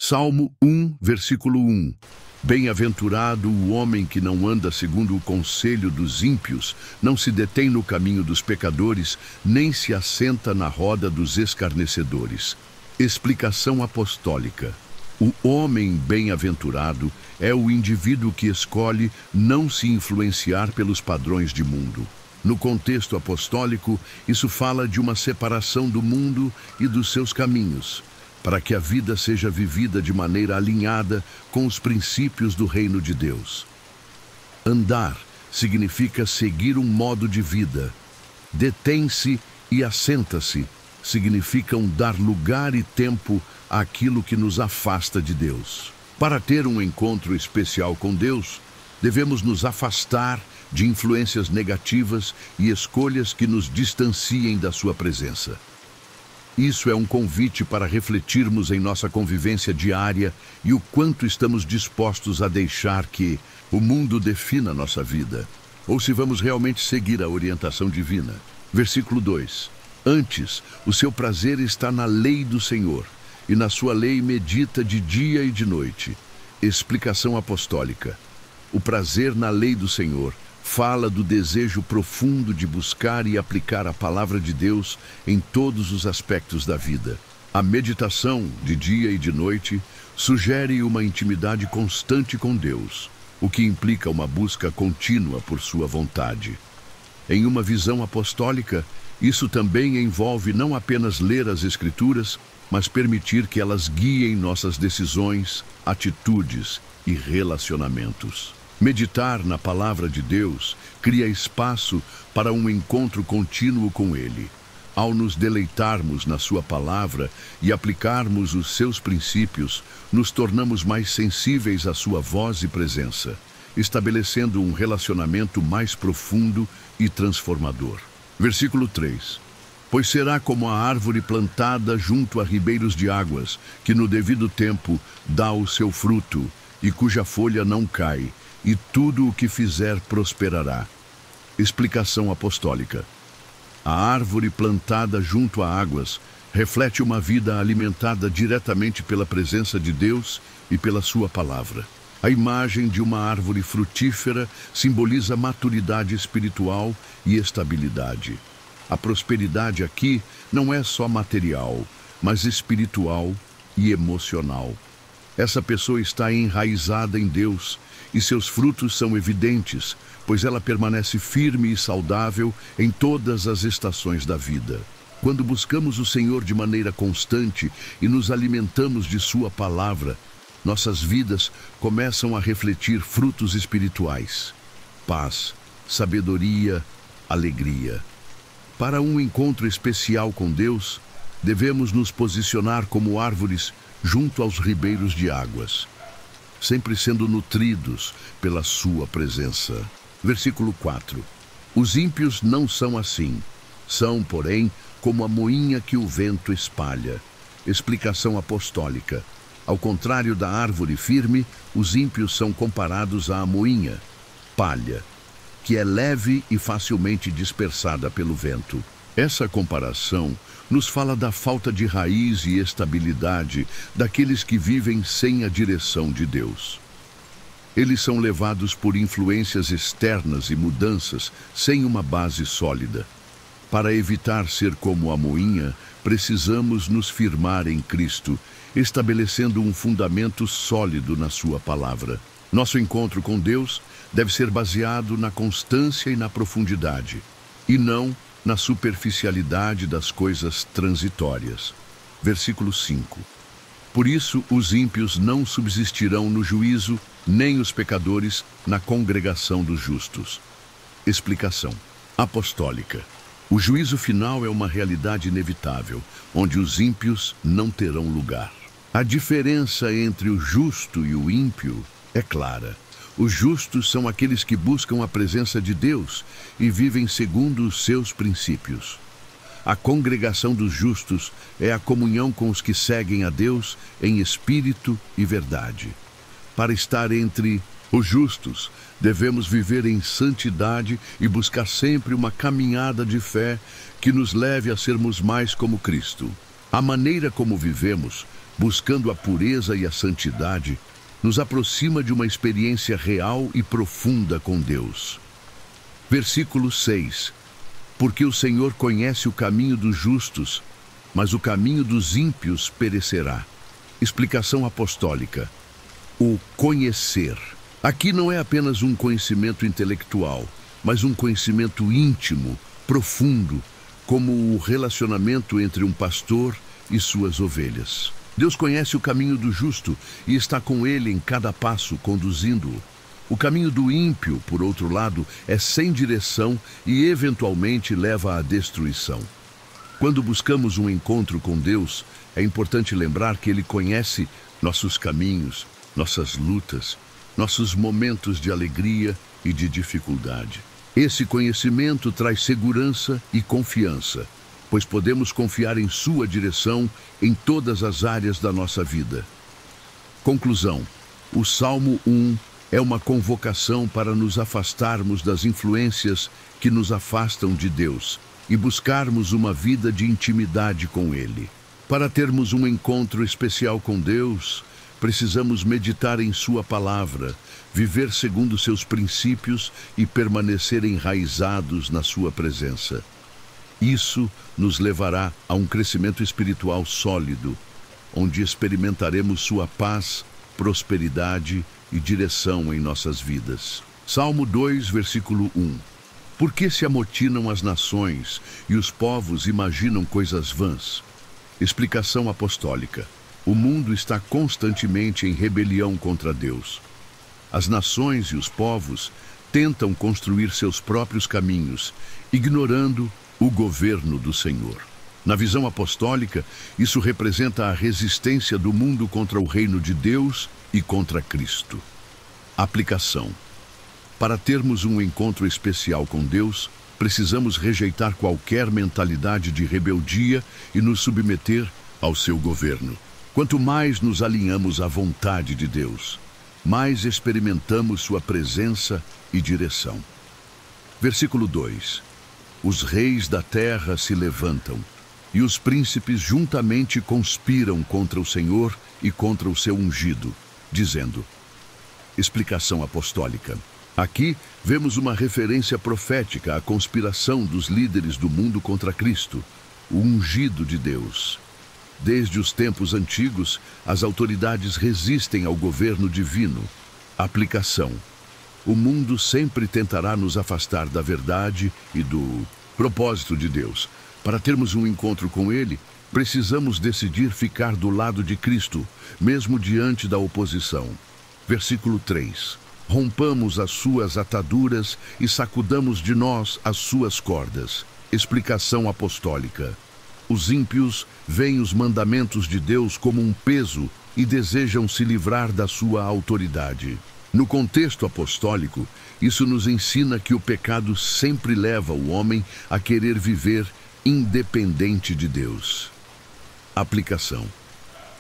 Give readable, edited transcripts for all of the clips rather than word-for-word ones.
Salmo 1, versículo 1. Bem-aventurado o homem que não anda segundo o conselho dos ímpios, não se detém no caminho dos pecadores, nem se assenta na roda dos escarnecedores. Explicação apostólica. O homem bem-aventurado é o indivíduo que escolhe não se influenciar pelos padrões de mundo. No contexto apostólico, isso fala de uma separação do mundo e dos seus caminhos, para que a vida seja vivida de maneira alinhada com os princípios do reino de Deus. Andar significa seguir um modo de vida. Detém-se e assenta-se significam dar lugar e tempo àquilo que nos afasta de Deus. Para ter um encontro especial com Deus, devemos nos afastar de influências negativas e escolhas que nos distanciem da sua presença. Isso é um convite para refletirmos em nossa convivência diária e o quanto estamos dispostos a deixar que o mundo defina nossa vida, ou se vamos realmente seguir a orientação divina. Versículo 2. Antes, o seu prazer está na lei do Senhor, e na sua lei medita de dia e de noite. Explicação apostólica. O prazer na lei do Senhor fala do desejo profundo de buscar e aplicar a palavra de Deus em todos os aspectos da vida. A meditação, de dia e de noite, sugere uma intimidade constante com Deus, o que implica uma busca contínua por sua vontade. Em uma visão apostólica, isso também envolve não apenas ler as Escrituras, mas permitir que elas guiem nossas decisões, atitudes e relacionamentos. Meditar na palavra de Deus cria espaço para um encontro contínuo com Ele. Ao nos deleitarmos na sua palavra e aplicarmos os seus princípios, nos tornamos mais sensíveis à sua voz e presença, estabelecendo um relacionamento mais profundo e transformador. Versículo 3. Pois será como a árvore plantada junto a ribeiros de águas, que no devido tempo dá o seu fruto, e cuja folha não cai, e tudo o que fizer prosperará. Explicação apostólica. A árvore plantada junto a águas reflete uma vida alimentada diretamente pela presença de Deus e pela sua palavra. A imagem de uma árvore frutífera simboliza maturidade espiritual e estabilidade. A prosperidade aqui não é só material, mas espiritual e emocional. Essa pessoa está enraizada em Deus e seus frutos são evidentes, pois ela permanece firme e saudável em todas as estações da vida. Quando buscamos o Senhor de maneira constante e nos alimentamos de sua palavra, nossas vidas começam a refletir frutos espirituais: paz, sabedoria, alegria. Para um encontro especial com Deus, devemos nos posicionar como árvores junto aos ribeiros de águas, sempre sendo nutridos pela sua presença. Versículo 4. Os ímpios não são assim. São, porém, como a moinha que o vento espalha. Explicação apostólica. Ao contrário da árvore firme, os ímpios são comparados à moinha, palha, que é leve e facilmente dispersada pelo vento. Essa comparação nos fala da falta de raiz e estabilidade daqueles que vivem sem a direção de Deus. Eles são levados por influências externas e mudanças sem uma base sólida. Para evitar ser como a moinha, precisamos nos firmar em Cristo, estabelecendo um fundamento sólido na sua palavra. Nosso encontro com Deus deve ser baseado na constância e na profundidade, e não na superficialidade das coisas transitórias. Versículo 5. Por isso os ímpios não subsistirão no juízo, nem os pecadores na congregação dos justos. Explicação apostólica. O juízo final é uma realidade inevitável, onde os ímpios não terão lugar. A diferença entre o justo e o ímpio é clara. Os justos são aqueles que buscam a presença de Deus e vivem segundo os seus princípios. A congregação dos justos é a comunhão com os que seguem a Deus em espírito e verdade. Para estar entre os justos, devemos viver em santidade e buscar sempre uma caminhada de fé que nos leve a sermos mais como Cristo. A maneira como vivemos buscando a pureza e a santidade, nos aproxima de uma experiência real e profunda com Deus. Versículo 6. Porque o Senhor conhece o caminho dos justos, mas o caminho dos ímpios perecerá. Explicação apostólica. O conhecer. Aqui não é apenas um conhecimento intelectual, mas um conhecimento íntimo, profundo, como o relacionamento entre um pastor e suas ovelhas. Deus conhece o caminho do justo e está com ele em cada passo, conduzindo-o. O caminho do ímpio, por outro lado, é sem direção e eventualmente leva à destruição. Quando buscamos um encontro com Deus, é importante lembrar que Ele conhece nossos caminhos, nossas lutas, nossos momentos de alegria e de dificuldade. Esse conhecimento traz segurança e confiança, pois podemos confiar em sua direção em todas as áreas da nossa vida. Conclusão. O Salmo 1 é uma convocação para nos afastarmos das influências que nos afastam de Deus e buscarmos uma vida de intimidade com Ele. Para termos um encontro especial com Deus, precisamos meditar em Sua palavra, viver segundo seus princípios e permanecer enraizados na Sua presença. Isso nos levará a um crescimento espiritual sólido, onde experimentaremos Sua paz, prosperidade e direção em nossas vidas. Salmo 2, versículo 1. Por que se amotinam as nações e os povos imaginam coisas vãs? Explicação apostólica. O mundo está constantemente em rebelião contra Deus. As nações e os povos tentam construir seus próprios caminhos, ignorando o governo do Senhor. Na visão apostólica, isso representa a resistência do mundo contra o reino de Deus e contra Cristo. Aplicação. Para termos um encontro especial com Deus, precisamos rejeitar qualquer mentalidade de rebeldia e nos submeter ao seu governo. Quanto mais nos alinhamos à vontade de Deus, mais experimentamos sua presença e direção. Versículo 2. Os reis da terra se levantam, e os príncipes juntamente conspiram contra o Senhor e contra o seu ungido, dizendo. Explicação apostólica. Aqui vemos uma referência profética à conspiração dos líderes do mundo contra Cristo, o ungido de Deus. Desde os tempos antigos, as autoridades resistem ao governo divino. Aplicação. O mundo sempre tentará nos afastar da verdade e do propósito de Deus. Para termos um encontro com Ele, precisamos decidir ficar do lado de Cristo, mesmo diante da oposição. Versículo 3. Rompamos as suas ataduras e sacudamos de nós as suas cordas. Explicação apostólica. Os ímpios veem os mandamentos de Deus como um peso e desejam se livrar da sua autoridade. No contexto apostólico, isso nos ensina que o pecado sempre leva o homem a querer viver independente de Deus. Aplicação.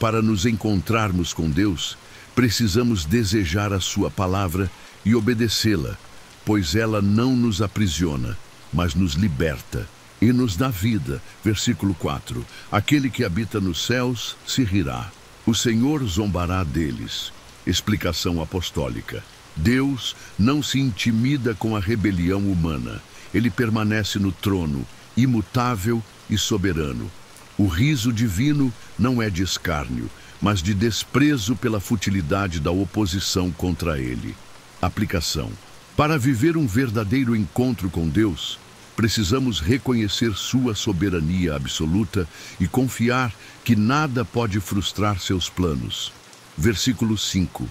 Para nos encontrarmos com Deus, precisamos desejar a sua palavra e obedecê-la, pois ela não nos aprisiona, mas nos liberta e nos dá vida. Versículo 4. Aquele que habita nos céus se rirá. O Senhor zombará deles. Explicação apostólica. Deus não se intimida com a rebelião humana. Ele permanece no trono, imutável e soberano. O riso divino não é de escárnio, mas de desprezo pela futilidade da oposição contra ele. Aplicação. Para viver um verdadeiro encontro com Deus, precisamos reconhecer sua soberania absoluta e confiar que nada pode frustrar seus planos. Versículo 5.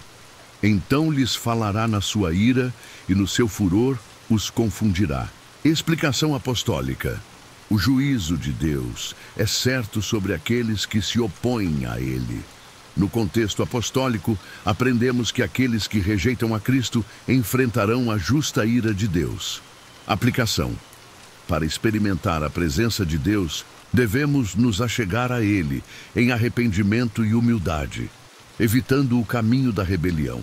Então lhes falará na sua ira e no seu furor os confundirá. Explicação apostólica. O juízo de Deus é certo sobre aqueles que se opõem a Ele. No contexto apostólico, aprendemos que aqueles que rejeitam a Cristo enfrentarão a justa ira de Deus. Aplicação. Para experimentar a presença de Deus, devemos nos achegar a Ele em arrependimento e humildade, evitando o caminho da rebelião.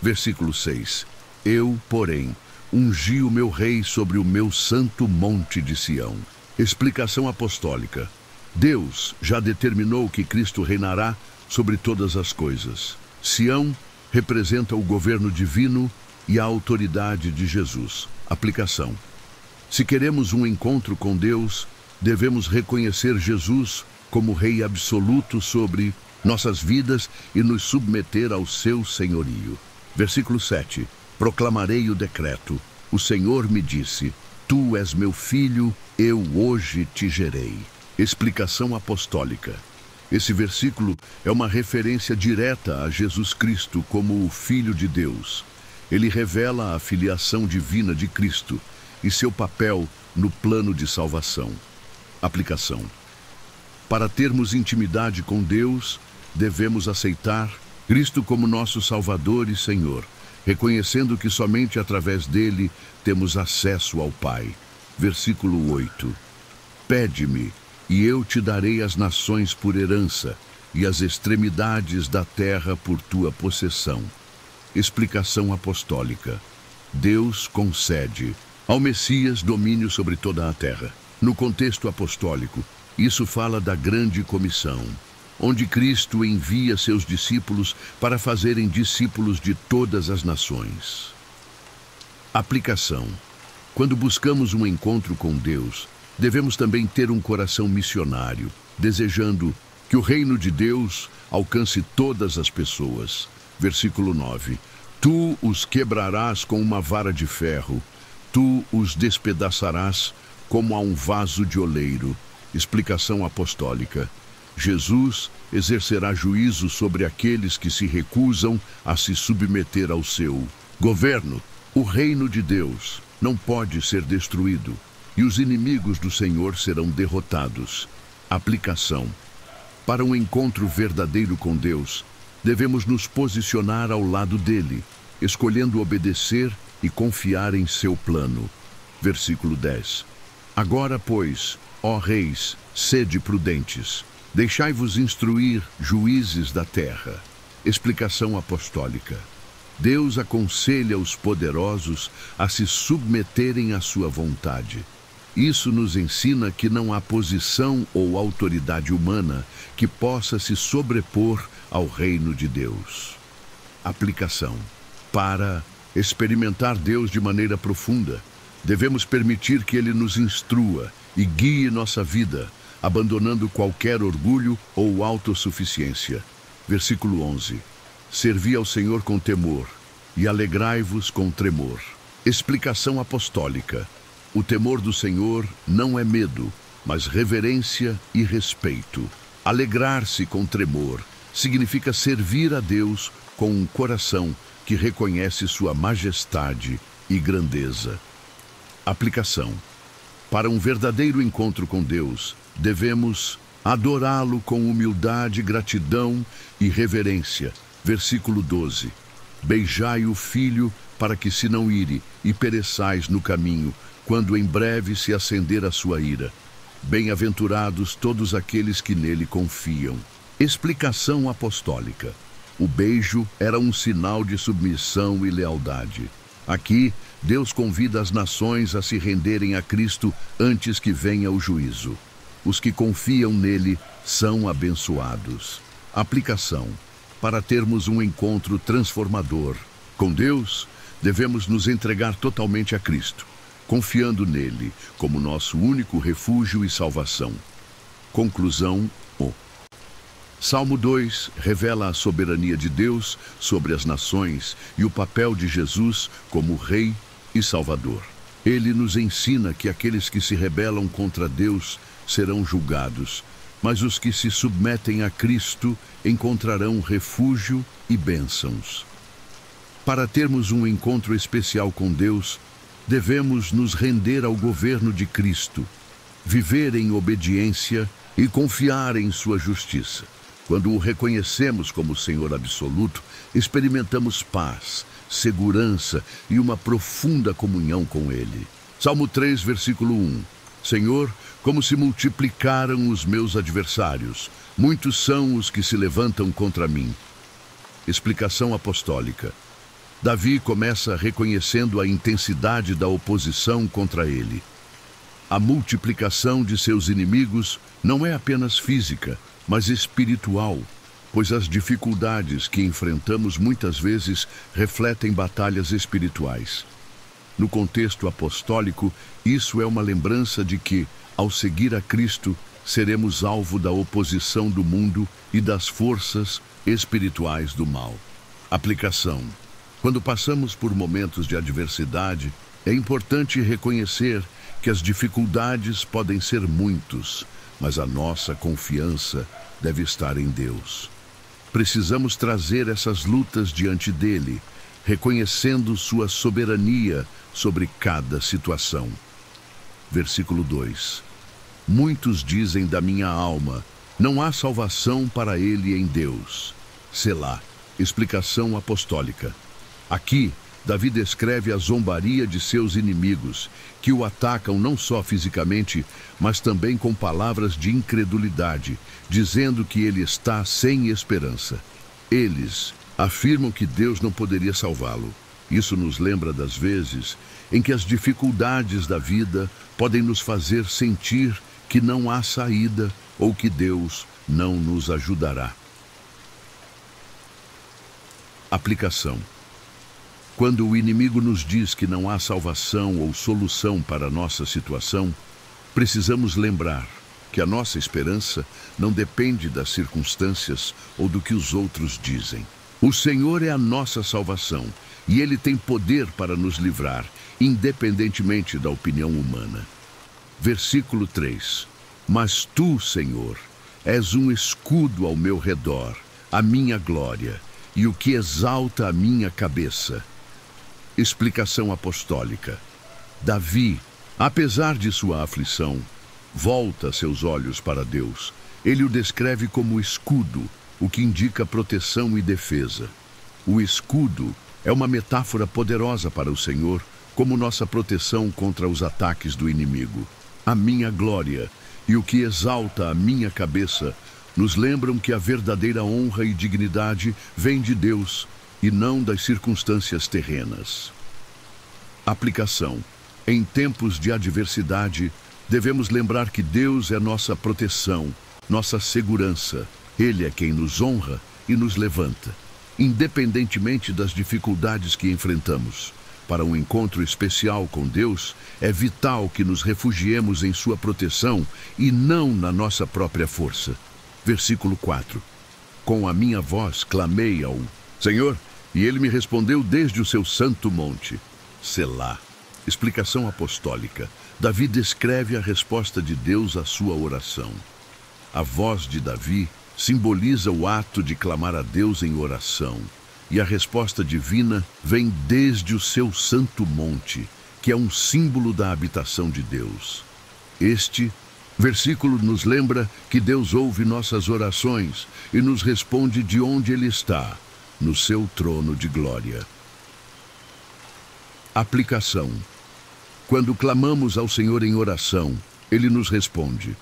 Versículo 6. Eu, porém, ungi o meu rei sobre o meu santo monte de Sião. Explicação apostólica. Deus já determinou que Cristo reinará sobre todas as coisas. Sião representa o governo divino e a autoridade de Jesus. Aplicação. Se queremos um encontro com Deus, devemos reconhecer Jesus como Rei absoluto sobre nossas vidas e nos submeter ao seu senhorio. Versículo 7. Proclamarei o decreto. O Senhor me disse: Tu és meu filho, eu hoje te gerei. Explicação apostólica. Esse versículo é uma referência direta a Jesus Cristo como o Filho de Deus. Ele revela a filiação divina de Cristo e seu papel no plano de salvação. Aplicação. Para termos intimidade com Deus, devemos aceitar Cristo como nosso Salvador e Senhor, reconhecendo que somente através dele temos acesso ao Pai. Versículo 8. Pede-me, e eu te darei as nações por herança, e as extremidades da terra por tua possessão. Explicação apostólica. Deus concede ao Messias domínio sobre toda a terra. No contexto apostólico, isso fala da grande comissão, onde Cristo envia seus discípulos para fazerem discípulos de todas as nações. Aplicação. Quando buscamos um encontro com Deus, devemos também ter um coração missionário, desejando que o reino de Deus alcance todas as pessoas. Versículo 9. Tu os quebrarás com uma vara de ferro, tu os despedaçarás como a um vaso de oleiro. Explicação apostólica. Jesus exercerá juízo sobre aqueles que se recusam a se submeter ao seu governo. O reino de Deus não pode ser destruído, e os inimigos do Senhor serão derrotados. Aplicação. Para um encontro verdadeiro com Deus, devemos nos posicionar ao lado dele, escolhendo obedecer e confiar em seu plano. Versículo 10. Agora, pois, ó reis, sede prudentes, deixai-vos instruir, juízes da terra. Explicação apostólica. Deus aconselha os poderosos a se submeterem à sua vontade. Isso nos ensina que não há posição ou autoridade humana que possa se sobrepor ao reino de Deus. Aplicação. Para experimentar Deus de maneira profunda, devemos permitir que Ele nos instrua e guie nossa vida, abandonando qualquer orgulho ou autossuficiência. Versículo 11. Servi ao Senhor com temor e alegrai-vos com tremor. Explicação apostólica. O temor do Senhor não é medo, mas reverência e respeito. Alegrar-se com tremor significa servir a Deus com um coração que reconhece sua majestade e grandeza. Aplicação. Para um verdadeiro encontro com Deus, devemos adorá-lo com humildade, gratidão e reverência. Versículo 12. Beijai o Filho para que se não ire e pereçais no caminho, quando em breve se acender a sua ira. Bem-aventurados todos aqueles que nele confiam. Explicação apostólica. O beijo era um sinal de submissão e lealdade. Aqui, Deus convida as nações a se renderem a Cristo antes que venha o juízo. Os que confiam nele são abençoados. Aplicação. Para termos um encontro transformador com Deus, devemos nos entregar totalmente a Cristo, confiando nele como nosso único refúgio e salvação. Conclusão. Salmo 2 revela a soberania de Deus sobre as nações e o papel de Jesus como Rei e Salvador. Ele nos ensina que aqueles que se rebelam contra Deus serão julgados, mas os que se submetem a Cristo encontrarão refúgio e bênçãos. Para termos um encontro especial com Deus, devemos nos render ao governo de Cristo, viver em obediência e confiar em sua justiça. Quando o reconhecemos como Senhor absoluto, experimentamos paz, segurança e uma profunda comunhão com Ele. Salmo 3, versículo 1. Senhor, como se multiplicaram os meus adversários, muitos são os que se levantam contra mim. Explicação apostólica. Davi começa reconhecendo a intensidade da oposição contra ele. A multiplicação de seus inimigos não é apenas física, mas espiritual, pois as dificuldades que enfrentamos muitas vezes refletem batalhas espirituais. No contexto apostólico, isso é uma lembrança de que, ao seguir a Cristo, seremos alvo da oposição do mundo e das forças espirituais do mal. Aplicação. Quando passamos por momentos de adversidade, é importante reconhecer que as dificuldades podem ser muitos, mas a nossa confiança deve estar em Deus. Precisamos trazer essas lutas diante dele, reconhecendo sua soberania sobre cada situação. Versículo 2. Muitos dizem da minha alma, não há salvação para ele em Deus. Selá. Explicação apostólica. Aqui, Davi descreve a zombaria de seus inimigos, que o atacam não só fisicamente, mas também com palavras de incredulidade, dizendo que ele está sem esperança. Eles afirmam que Deus não poderia salvá-lo. Isso nos lembra das vezes em que as dificuldades da vida podem nos fazer sentir que não há saída ou que Deus não nos ajudará. Aplicação. Quando o inimigo nos diz que não há salvação ou solução para a nossa situação, precisamos lembrar que a nossa esperança não depende das circunstâncias ou do que os outros dizem. O Senhor é a nossa salvação e Ele tem poder para nos livrar, independentemente da opinião humana. Versículo 3. Mas tu, Senhor, és um escudo ao meu redor, a minha glória, e o que exalta a minha cabeça. Explicação apostólica. Davi, apesar de sua aflição, volta seus olhos para Deus. Ele o descreve como escudo, o que indica proteção e defesa. O escudo é uma metáfora poderosa para o Senhor, como nossa proteção contra os ataques do inimigo. A minha glória e o que exalta a minha cabeça nos lembram que a verdadeira honra e dignidade vem de Deus e não das circunstâncias terrenas. Aplicação. Em tempos de adversidade, devemos lembrar que Deus é nossa proteção, nossa segurança. Ele é quem nos honra e nos levanta, independentemente das dificuldades que enfrentamos. Para um encontro especial com Deus, é vital que nos refugiemos em sua proteção e não na nossa própria força. Versículo 4. Com a minha voz clamei ao Senhor, e ele me respondeu desde o seu santo monte. Selá. Explicação apostólica. Davi descreve a resposta de Deus à sua oração. A voz de Davi simboliza o ato de clamar a Deus em oração. E a resposta divina vem desde o seu santo monte, que é um símbolo da habitação de Deus. Este versículo nos lembra que Deus ouve nossas orações e nos responde de onde Ele está, no seu trono de glória. Aplicação. Quando clamamos ao Senhor em oração, Ele nos responde.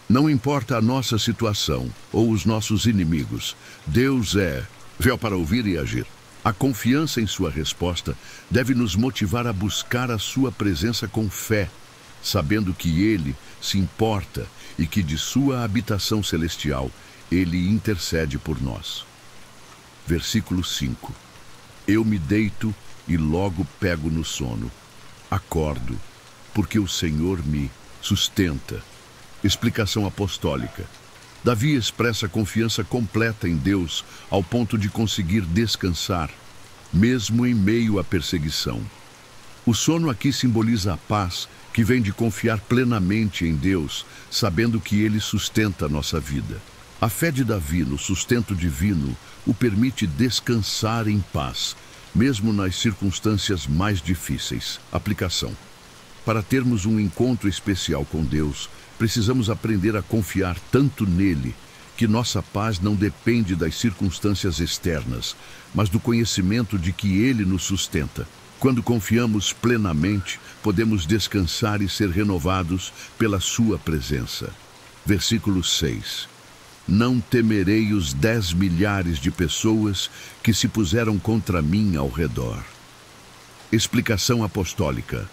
Não importa a nossa situação ou os nossos inimigos, Deus é fiel para ouvir e agir. A confiança em sua resposta deve nos motivar a buscar a sua presença com fé, sabendo que Ele se importa e que de sua habitação celestial Ele intercede por nós. Versículo 5. Eu me deito e logo pego no sono. Acordo, porque o Senhor me sustenta. Explicação apostólica. Davi expressa confiança completa em Deus ao ponto de conseguir descansar, mesmo em meio à perseguição. O sono aqui simboliza a paz que vem de confiar plenamente em Deus, sabendo que Ele sustenta a nossa vida. A fé de Davi no sustento divino o permite descansar em paz, mesmo nas circunstâncias mais difíceis. Aplicação. Para termos um encontro especial com Deus, precisamos aprender a confiar tanto nele, que nossa paz não depende das circunstâncias externas, mas do conhecimento de que Ele nos sustenta. Quando confiamos plenamente, podemos descansar e ser renovados pela sua presença. Versículo 6. Não temerei os 10 milhares de pessoas que se puseram contra mim ao redor. Explicação apostólica.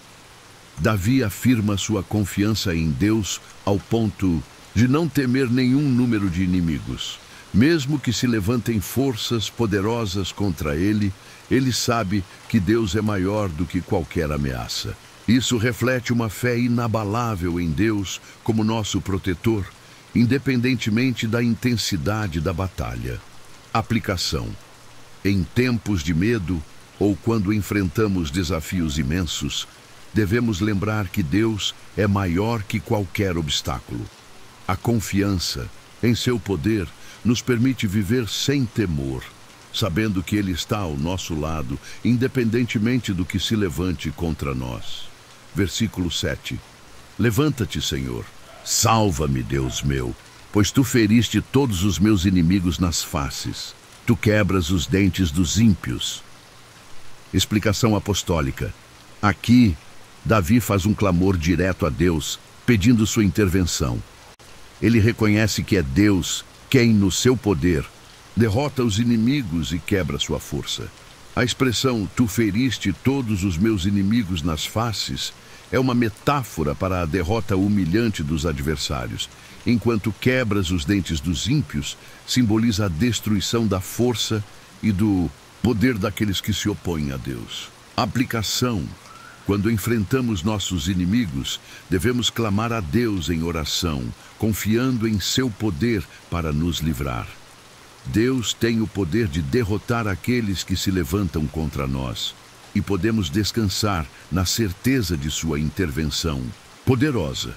Davi afirma sua confiança em Deus ao ponto de não temer nenhum número de inimigos. Mesmo que se levantem forças poderosas contra ele, ele sabe que Deus é maior do que qualquer ameaça. Isso reflete uma fé inabalável em Deus como nosso protetor, independentemente da intensidade da batalha. Aplicação: em tempos de medo ou quando enfrentamos desafios imensos, devemos lembrar que Deus é maior que qualquer obstáculo. A confiança em seu poder nos permite viver sem temor, sabendo que Ele está ao nosso lado, independentemente do que se levante contra nós. Versículo 7. Levanta-te, Senhor. Salva-me, Deus meu, pois tu feriste todos os meus inimigos nas faces. Tu quebras os dentes dos ímpios. Explicação apostólica. Aqui, Davi faz um clamor direto a Deus, pedindo sua intervenção. Ele reconhece que é Deus quem, no seu poder, derrota os inimigos e quebra sua força. A expressão "tu feriste todos os meus inimigos nas faces" é uma metáfora para a derrota humilhante dos adversários, enquanto quebras os dentes dos ímpios simboliza a destruição da força e do poder daqueles que se opõem a Deus. Aplicação: quando enfrentamos nossos inimigos, devemos clamar a Deus em oração, confiando em seu poder para nos livrar. Deus tem o poder de derrotar aqueles que se levantam contra nós, e podemos descansar na certeza de sua intervenção poderosa.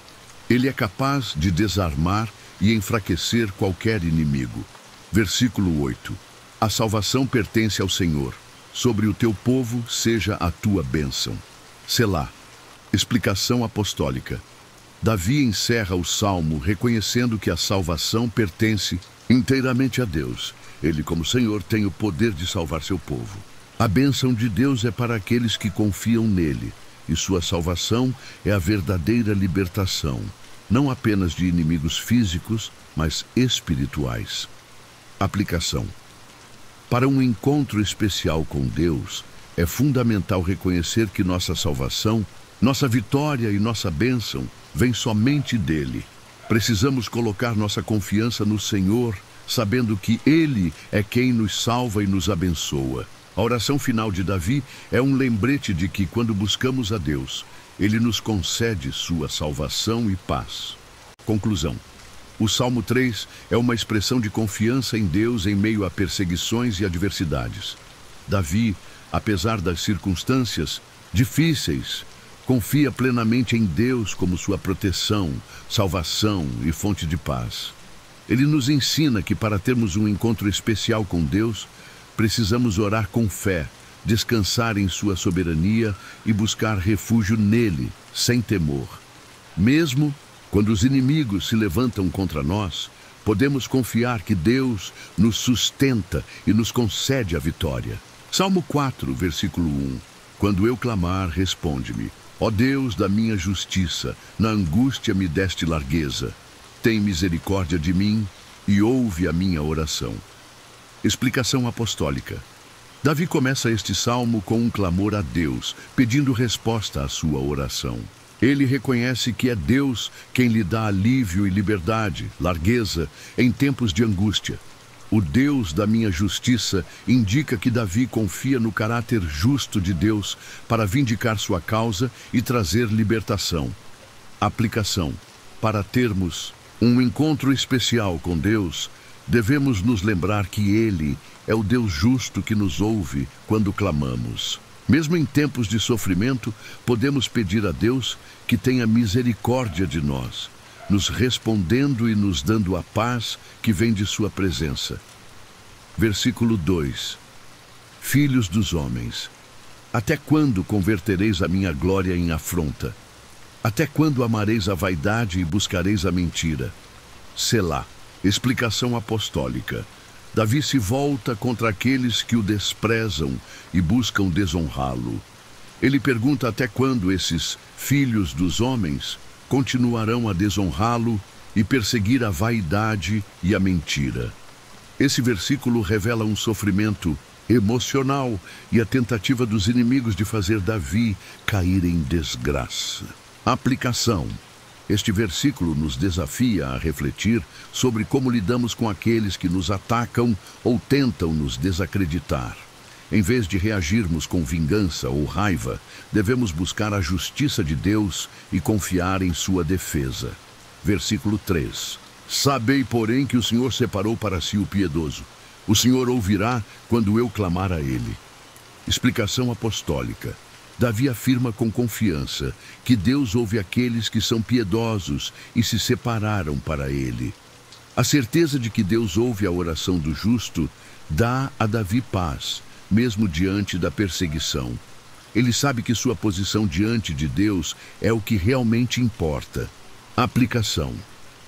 Ele é capaz de desarmar e enfraquecer qualquer inimigo. Versículo 8. A salvação pertence ao Senhor. Sobre o teu povo seja a tua bênção. Selá. Explicação apostólica. Davi encerra o salmo reconhecendo que a salvação pertence inteiramente a Deus. Ele, como Senhor, tem o poder de salvar seu povo. A bênção de Deus é para aqueles que confiam nele, e sua salvação é a verdadeira libertação, não apenas de inimigos físicos, mas espirituais. Aplicação: para um encontro especial com Deus, é fundamental reconhecer que nossa salvação, nossa vitória e nossa bênção vêm somente dele. Precisamos colocar nossa confiança no Senhor, sabendo que Ele é quem nos salva e nos abençoa. A oração final de Davi é um lembrete de que, quando buscamos a Deus, Ele nos concede sua salvação e paz. Conclusão: o Salmo 3 é uma expressão de confiança em Deus em meio a perseguições e adversidades. Davi, apesar das circunstâncias difíceis, confia plenamente em Deus como sua proteção, salvação e fonte de paz. Ele nos ensina que, para termos um encontro especial com Deus, precisamos orar com fé, descansar em sua soberania e buscar refúgio nele, sem temor. Mesmo quando os inimigos se levantam contra nós, podemos confiar que Deus nos sustenta e nos concede a vitória. Salmo 4, versículo 1. Quando eu clamar, responde-me. Ó Deus da minha justiça, na angústia me deste largueza. Tem misericórdia de mim e ouve a minha oração. Explicação apostólica. Davi começa este salmo com um clamor a Deus, pedindo resposta à sua oração. Ele reconhece que é Deus quem lhe dá alívio e liberdade, largueza, em tempos de angústia. O Deus da minha justiça indica que Davi confia no caráter justo de Deus para vindicar sua causa e trazer libertação. Aplicação: para termos um encontro especial com Deus, devemos nos lembrar que Ele é o Deus justo que nos ouve quando clamamos. Mesmo em tempos de sofrimento, podemos pedir a Deus que tenha misericórdia de nós, nos respondendo e nos dando a paz que vem de sua presença. Versículo 2. Filhos dos homens, até quando convertereis a minha glória em afronta? Até quando amareis a vaidade e buscareis a mentira? Selá. Explicação apostólica. Davi se volta contra aqueles que o desprezam e buscam desonrá-lo. Ele pergunta até quando esses filhos dos homens continuarão a desonrá-lo e perseguir a vaidade e a mentira. Esse versículo revela um sofrimento emocional e a tentativa dos inimigos de fazer Davi cair em desgraça. Aplicação. Este versículo nos desafia a refletir sobre como lidamos com aqueles que nos atacam ou tentam nos desacreditar. Em vez de reagirmos com vingança ou raiva, devemos buscar a justiça de Deus e confiar em sua defesa. Versículo 3. Sabei, porém, que o Senhor separou para si o piedoso. O Senhor ouvirá quando eu clamar a ele. Explicação apostólica. Davi afirma com confiança que Deus ouve aqueles que são piedosos e se separaram para ele. A certeza de que Deus ouve a oração do justo dá a Davi paz, mesmo diante da perseguição. Ele sabe que sua posição diante de Deus é o que realmente importa. Aplicação.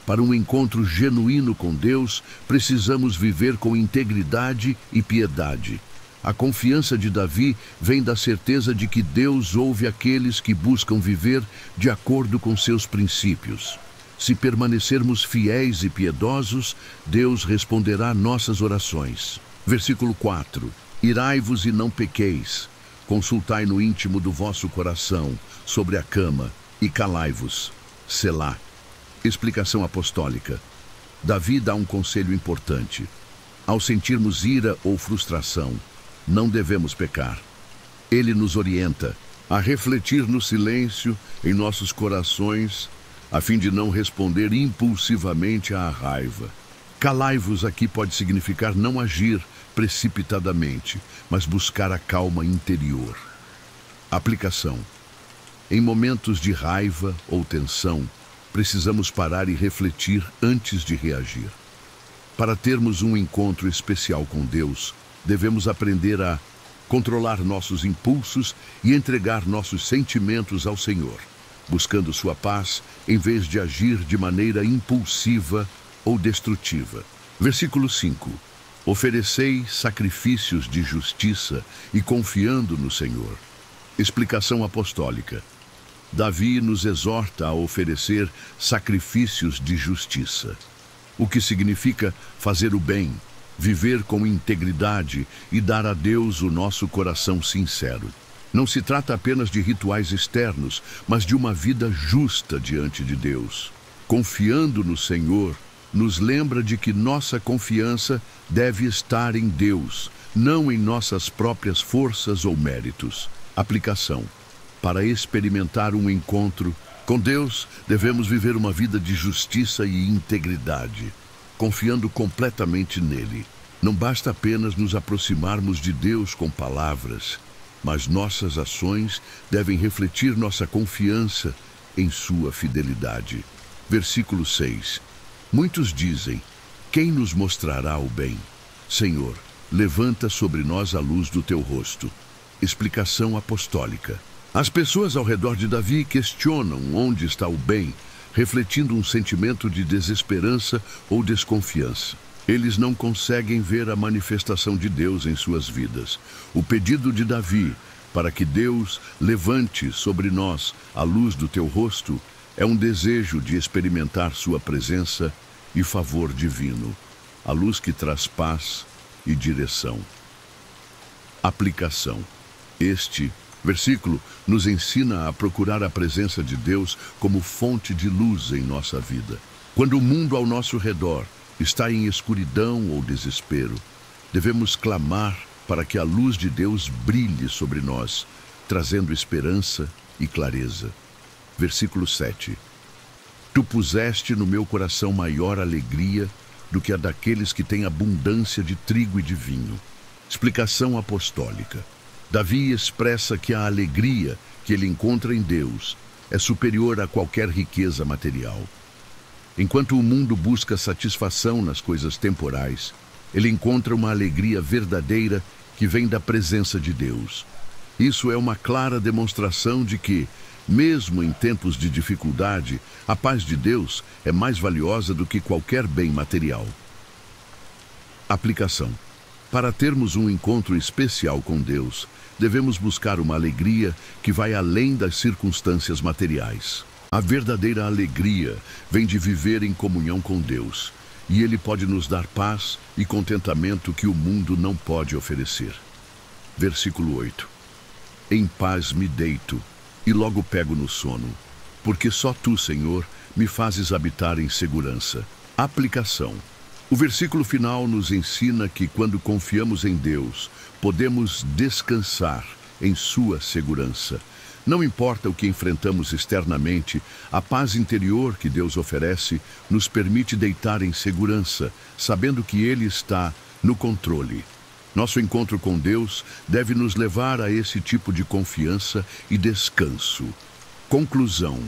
Para um encontro genuíno com Deus, precisamos viver com integridade e piedade. A confiança de Davi vem da certeza de que Deus ouve aqueles que buscam viver de acordo com seus princípios. Se permanecermos fiéis e piedosos, Deus responderá nossas orações. Versículo 4. Irai-vos e não pequeis. Consultai no íntimo do vosso coração, sobre a cama, e calai-vos. Selá. Explicação apostólica. Davi dá um conselho importante. Ao sentirmos ira ou frustração, não devemos pecar. Ele nos orienta a refletir no silêncio em nossos corações, a fim de não responder impulsivamente à raiva. Calai-vos aqui pode significar não agir precipitadamente, mas buscar a calma interior. Aplicação. Em momentos de raiva ou tensão, precisamos parar e refletir antes de reagir. Para termos um encontro especial com Deus, devemos aprender a controlar nossos impulsos e entregar nossos sentimentos ao Senhor, buscando sua paz em vez de agir de maneira impulsiva ou destrutiva. Versículo 5. Oferecei sacrifícios de justiça e confiando no Senhor. Explicação apostólica. Davi nos exorta a oferecer sacrifícios de justiça, o que significa fazer o bem, viver com integridade e dar a Deus o nosso coração sincero. Não se trata apenas de rituais externos, mas de uma vida justa diante de Deus. Confiando no Senhor, nos lembra de que nossa confiança deve estar em Deus, não em nossas próprias forças ou méritos. Aplicação. Para experimentar um encontro com Deus, devemos viver uma vida de justiça e integridade, confiando completamente nele. Não basta apenas nos aproximarmos de Deus com palavras, mas nossas ações devem refletir nossa confiança em sua fidelidade. Versículo 6. Muitos dizem: quem nos mostrará o bem? Senhor, levanta sobre nós a luz do teu rosto. Explicação apostólica. As pessoas ao redor de Davi questionam onde está o bem, refletindo um sentimento de desesperança ou desconfiança. Eles não conseguem ver a manifestação de Deus em suas vidas. O pedido de Davi para que Deus levante sobre nós a luz do teu rosto é um desejo de experimentar sua presença e favor divino, a luz que traz paz e direção. Aplicação. Este versículo nos ensina a procurar a presença de Deus como fonte de luz em nossa vida. Quando o mundo ao nosso redor está em escuridão ou desespero, devemos clamar para que a luz de Deus brilhe sobre nós, trazendo esperança e clareza. Versículo 7. Tu puseste no meu coração maior alegria do que a daqueles que têm abundância de trigo e de vinho. Explicação apostólica. Davi expressa que a alegria que ele encontra em Deus é superior a qualquer riqueza material. Enquanto o mundo busca satisfação nas coisas temporais, ele encontra uma alegria verdadeira que vem da presença de Deus. Isso é uma clara demonstração de que, mesmo em tempos de dificuldade, a paz de Deus é mais valiosa do que qualquer bem material. Aplicação. Para termos um encontro especial com Deus, devemos buscar uma alegria que vai além das circunstâncias materiais. A verdadeira alegria vem de viver em comunhão com Deus, e Ele pode nos dar paz e contentamento que o mundo não pode oferecer. Versículo 8. Em paz me deito e logo pego no sono, porque só Tu, Senhor, me fazes habitar em segurança. Aplicação. O versículo final nos ensina que quando confiamos em Deus, podemos descansar em sua segurança. Não importa o que enfrentamos externamente, a paz interior que Deus oferece nos permite deitar em segurança, sabendo que Ele está no controle. Nosso encontro com Deus deve nos levar a esse tipo de confiança e descanso. Conclusão.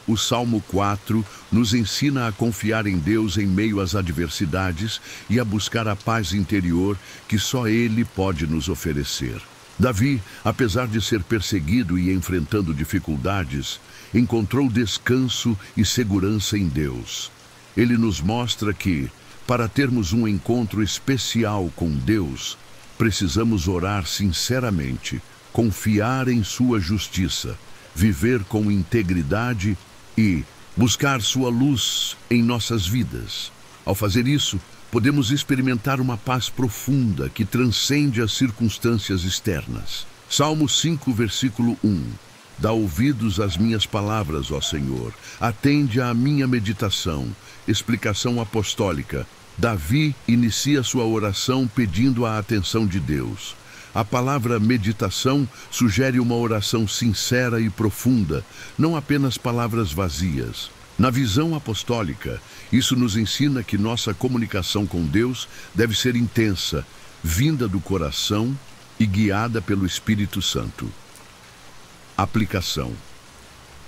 O Salmo 4 nos ensina a confiar em Deus em meio às adversidades e a buscar a paz interior que só Ele pode nos oferecer. Davi, apesar de ser perseguido e enfrentando dificuldades, encontrou descanso e segurança em Deus. Ele nos mostra que, para termos um encontro especial com Deus, precisamos orar sinceramente, confiar em sua justiça, viver com integridade e buscar sua luz em nossas vidas. Ao fazer isso, podemos experimentar uma paz profunda que transcende as circunstâncias externas. Salmo 5, versículo 1. Dá ouvidos às minhas palavras, ó Senhor. Atende à minha meditação. Explicação apostólica. Davi inicia sua oração pedindo a atenção de Deus. A palavra meditação sugere uma oração sincera e profunda, não apenas palavras vazias. Na visão apostólica, isso nos ensina que nossa comunicação com Deus deve ser intensa, vinda do coração e guiada pelo Espírito Santo. Aplicação.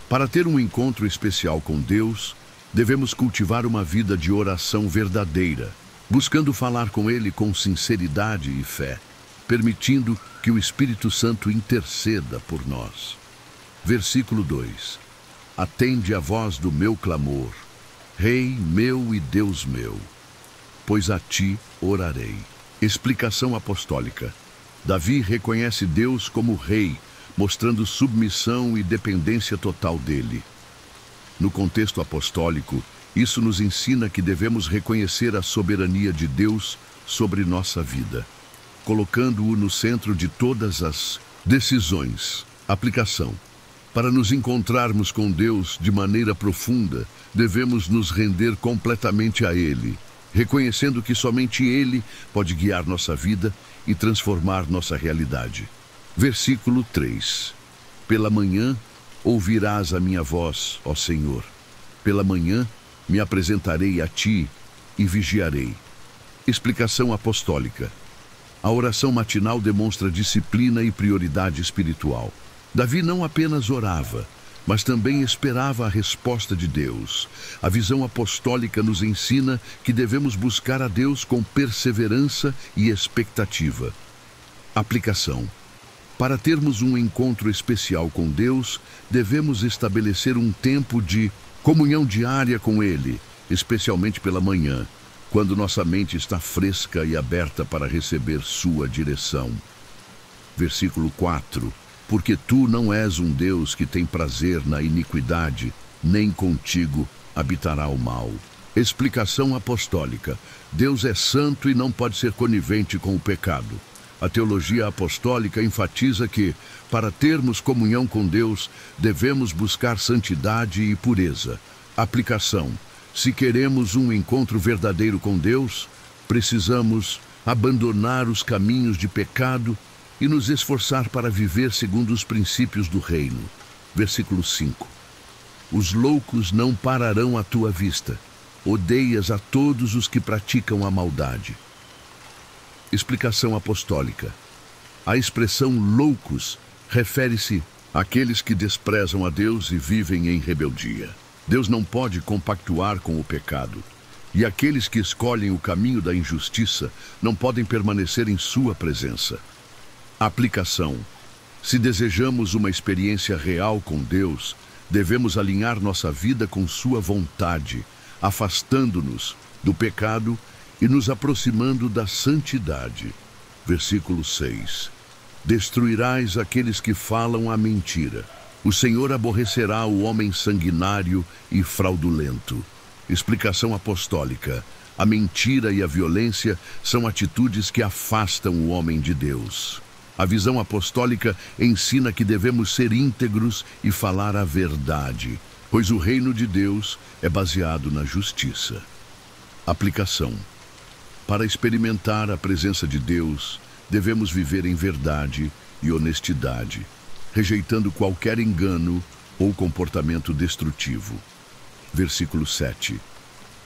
Para ter um encontro especial com Deus, devemos cultivar uma vida de oração verdadeira, buscando falar com Ele com sinceridade e fé, permitindo que o Espírito Santo interceda por nós. Versículo 2. Atende a voz do meu clamor, Rei meu e Deus meu, pois a Ti orarei. Explicação apostólica. Davi reconhece Deus como Rei, mostrando submissão e dependência total dele. No contexto apostólico, isso nos ensina que devemos reconhecer a soberania de Deus sobre nossa vida, colocando-o no centro de todas as decisões. Aplicação. Para nos encontrarmos com Deus de maneira profunda, devemos nos render completamente a Ele, reconhecendo que somente Ele pode guiar nossa vida e transformar nossa realidade. Versículo 3. Pela manhã ouvirás a minha voz, ó Senhor. Pela manhã me apresentarei a Ti e vigiarei. Explicação apostólica. A oração matinal demonstra disciplina e prioridade espiritual. Davi não apenas orava, mas também esperava a resposta de Deus. A visão apostólica nos ensina que devemos buscar a Deus com perseverança e expectativa. Aplicação. Para termos um encontro especial com Deus, devemos estabelecer um tempo de comunhão diária com Ele, especialmente pela manhã, quando nossa mente está fresca e aberta para receber sua direção. Versículo 4. Porque Tu não és um Deus que tem prazer na iniquidade, nem contigo habitará o mal. Explicação apostólica. Deus é santo e não pode ser conivente com o pecado. A teologia apostólica enfatiza que, para termos comunhão com Deus, devemos buscar santidade e pureza. Aplicação. Se queremos um encontro verdadeiro com Deus, precisamos abandonar os caminhos de pecado e nos esforçar para viver segundo os princípios do reino. Versículo 5. Os loucos não pararão à tua vista. Odeias a todos os que praticam a maldade. Explicação apostólica. A expressão loucos refere-se àqueles que desprezam a Deus e vivem em rebeldia. Deus não pode compactuar com o pecado, e aqueles que escolhem o caminho da injustiça não podem permanecer em sua presença. Aplicação. Se desejamos uma experiência real com Deus, devemos alinhar nossa vida com sua vontade, afastando-nos do pecado e nos aproximando da santidade. Versículo 6. Destruirás aqueles que falam a mentira. O Senhor aborrecerá o homem sanguinário e fraudulento. Explicação apostólica. A mentira e a violência são atitudes que afastam o homem de Deus. A visão apostólica ensina que devemos ser íntegros e falar a verdade, pois o reino de Deus é baseado na justiça. Aplicação. Para experimentar a presença de Deus, devemos viver em verdade e honestidade, rejeitando qualquer engano ou comportamento destrutivo. Versículo 7.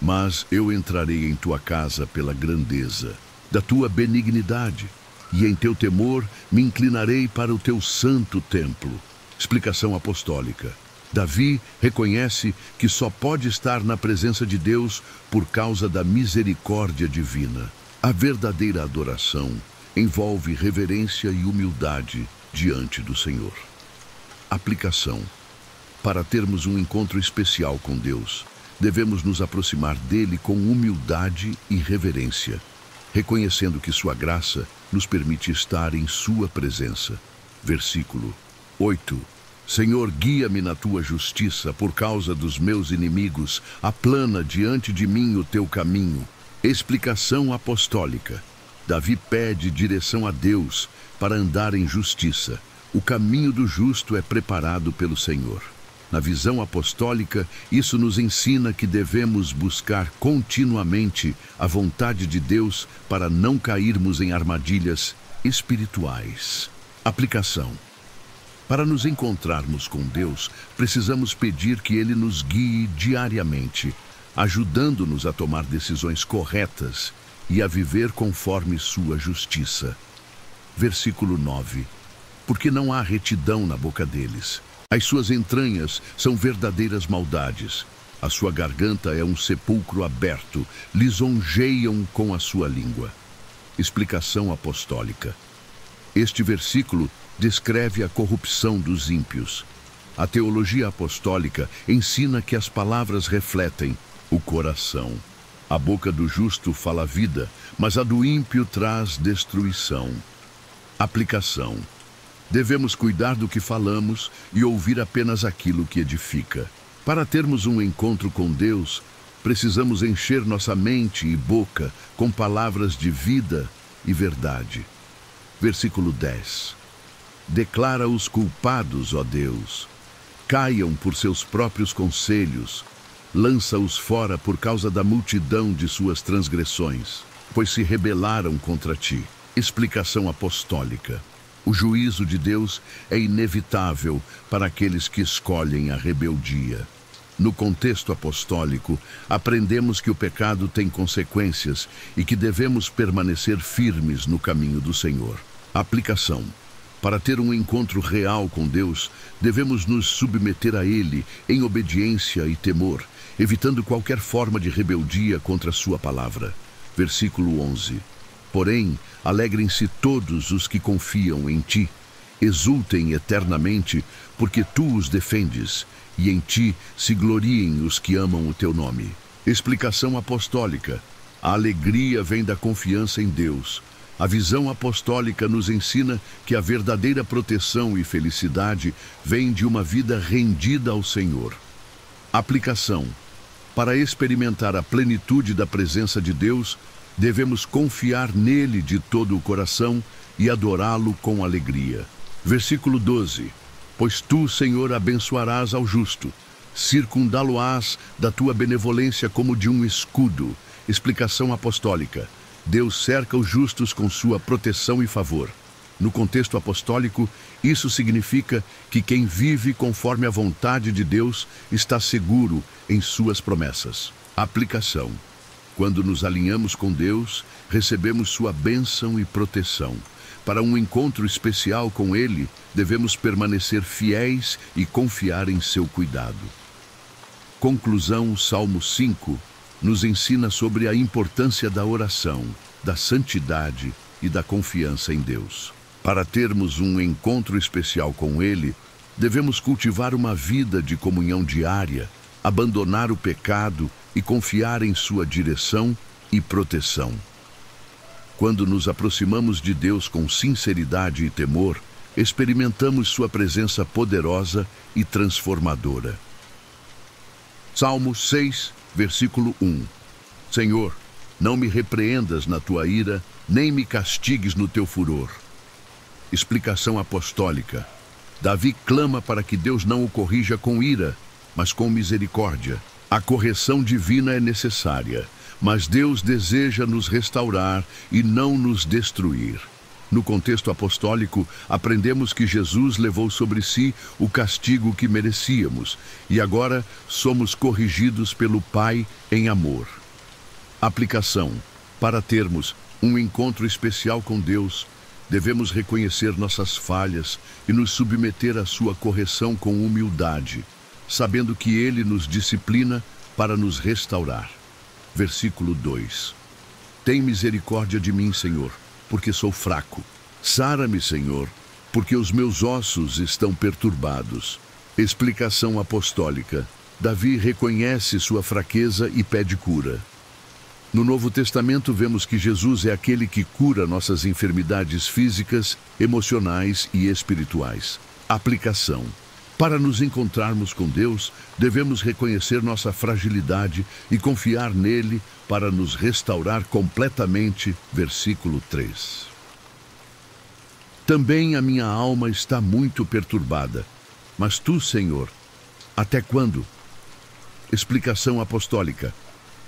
Mas eu entrarei em tua casa pela grandeza da tua benignidade, e em teu temor me inclinarei para o teu santo templo. Explicação apostólica. Davi reconhece que só pode estar na presença de Deus por causa da misericórdia divina. A verdadeira adoração envolve reverência e humildade diante do Senhor. Aplicação. Para termos um encontro especial com Deus, devemos nos aproximar dele com humildade e reverência, reconhecendo que sua graça nos permite estar em sua presença. Versículo 8. Senhor, guia-me na tua justiça por causa dos meus inimigos, aplana diante de mim o teu caminho. Explicação apostólica. Davi pede direção a Deus para andar em justiça. O caminho do justo é preparado pelo Senhor. Na visão apostólica, isso nos ensina que devemos buscar continuamente a vontade de Deus para não cairmos em armadilhas espirituais. Aplicação. Para nos encontrarmos com Deus, precisamos pedir que Ele nos guie diariamente, ajudando-nos a tomar decisões corretas e a viver conforme sua justiça. Versículo 9. Porque não há retidão na boca deles. As suas entranhas são verdadeiras maldades. A sua garganta é um sepulcro aberto. Lisonjeiam com a sua língua. Explicação apostólica. Este versículo descreve a corrupção dos ímpios. A teologia apostólica ensina que as palavras refletem o coração. A boca do justo fala vida, mas a do ímpio traz destruição. Aplicação. Devemos cuidar do que falamos e ouvir apenas aquilo que edifica. Para termos um encontro com Deus, precisamos encher nossa mente e boca com palavras de vida e verdade. Versículo 10. Declara os culpados, ó Deus. Caiam por seus próprios conselhos. Lança-os fora por causa da multidão de suas transgressões, pois se rebelaram contra ti. Explicação apostólica. O juízo de Deus é inevitável para aqueles que escolhem a rebeldia. No contexto apostólico, aprendemos que o pecado tem consequências e que devemos permanecer firmes no caminho do Senhor. Aplicação. Para ter um encontro real com Deus, devemos nos submeter a Ele em obediência e temor, evitando qualquer forma de rebeldia contra sua palavra. Versículo 11. Porém, alegrem-se todos os que confiam em ti, exultem eternamente, porque tu os defendes, e em ti se gloriem os que amam o teu nome. Explicação apostólica. A alegria vem da confiança em Deus. A visão apostólica nos ensina que a verdadeira proteção e felicidade vem de uma vida rendida ao Senhor. Aplicação. Para experimentar a plenitude da presença de Deus, devemos confiar nele de todo o coração e adorá-lo com alegria. Versículo 12. Pois tu, Senhor, abençoarás ao justo, circundá-lo-ás da tua benevolência como de um escudo. Explicação apostólica. Deus cerca os justos com sua proteção e favor. No contexto apostólico, isso significa que quem vive conforme a vontade de Deus está seguro em suas promessas. Aplicação. Quando nos alinhamos com Deus, recebemos sua bênção e proteção. Para um encontro especial com Ele, devemos permanecer fiéis e confiar em seu cuidado. Conclusão, Salmo 5, nos ensina sobre a importância da oração, da santidade e da confiança em Deus. Para termos um encontro especial com Ele, devemos cultivar uma vida de comunhão diária, abandonar o pecado e confiar em sua direção e proteção. Quando nos aproximamos de Deus com sinceridade e temor, experimentamos sua presença poderosa e transformadora. Salmo 6, versículo 1. Senhor, Não me repreendas na tua ira, nem me castigues no teu furor. Explicação apostólica. Davi clama para que Deus não o corrija com ira, mas com misericórdia. A correção divina é necessária, mas Deus deseja nos restaurar e não nos destruir. No contexto apostólico, aprendemos que Jesus levou sobre si o castigo que merecíamos e agora somos corrigidos pelo Pai em amor. Aplicação. Para termos um encontro especial com Deus, devemos reconhecer nossas falhas e nos submeter à sua correção com humildade, sabendo que Ele nos disciplina para nos restaurar. Versículo 2. Tem misericórdia de mim, Senhor, porque sou fraco. Sara-me, Senhor, porque os meus ossos estão perturbados. Explicação apostólica. Davi reconhece sua fraqueza e pede cura. No Novo Testamento vemos que Jesus é aquele que cura nossas enfermidades físicas, emocionais e espirituais. Aplicação. Para nos encontrarmos com Deus, devemos reconhecer nossa fragilidade e confiar nele para nos restaurar completamente. Versículo 3. Também a minha alma está muito perturbada. Mas tu, Senhor, até quando? Explicação apostólica.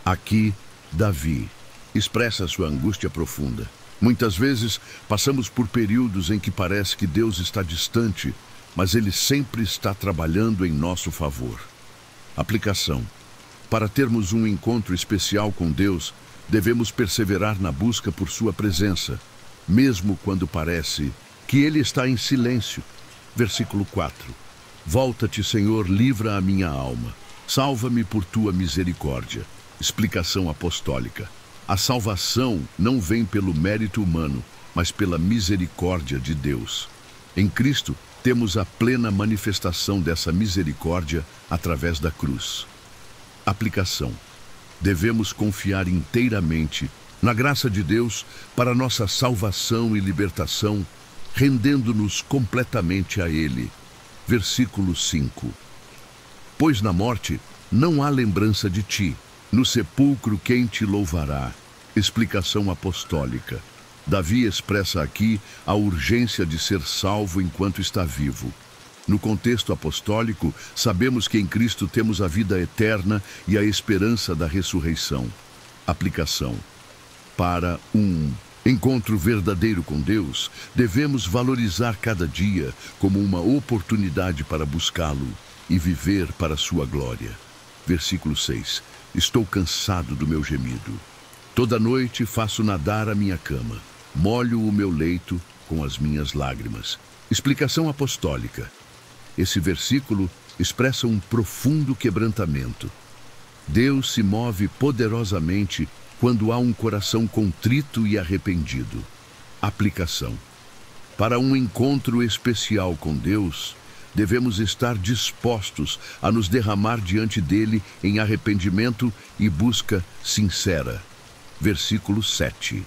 Aqui, Davi expressa sua angústia profunda. Muitas vezes passamos por períodos em que parece que Deus está distante, mas Ele sempre está trabalhando em nosso favor. Aplicação. Para termos um encontro especial com Deus, devemos perseverar na busca por sua presença, mesmo quando parece que Ele está em silêncio. Versículo 4. Volta-te, Senhor, livra a minha alma. Salva-me por tua misericórdia. Explicação apostólica. A salvação não vem pelo mérito humano, mas pela misericórdia de Deus. Em Cristo, temos a plena manifestação dessa misericórdia através da cruz. Aplicação. Devemos confiar inteiramente na graça de Deus para nossa salvação e libertação, rendendo-nos completamente a Ele. Versículo 5. Pois na morte não há lembrança de ti. No sepulcro quem te louvará? Explicação apostólica. Davi expressa aqui a urgência de ser salvo enquanto está vivo. No contexto apostólico, sabemos que em Cristo temos a vida eterna e a esperança da ressurreição. Aplicação. Para um encontro verdadeiro com Deus, devemos valorizar cada dia como uma oportunidade para buscá-lo e viver para sua glória. Versículo 6. Estou cansado do meu gemido. Toda noite faço nadar a minha cama. Molho o meu leito com as minhas lágrimas. Explicação apostólica. Esse versículo expressa um profundo quebrantamento. Deus se move poderosamente quando há um coração contrito e arrependido. Aplicação. Para um encontro especial com Deus, devemos estar dispostos a nos derramar diante dele em arrependimento e busca sincera. Versículo 7.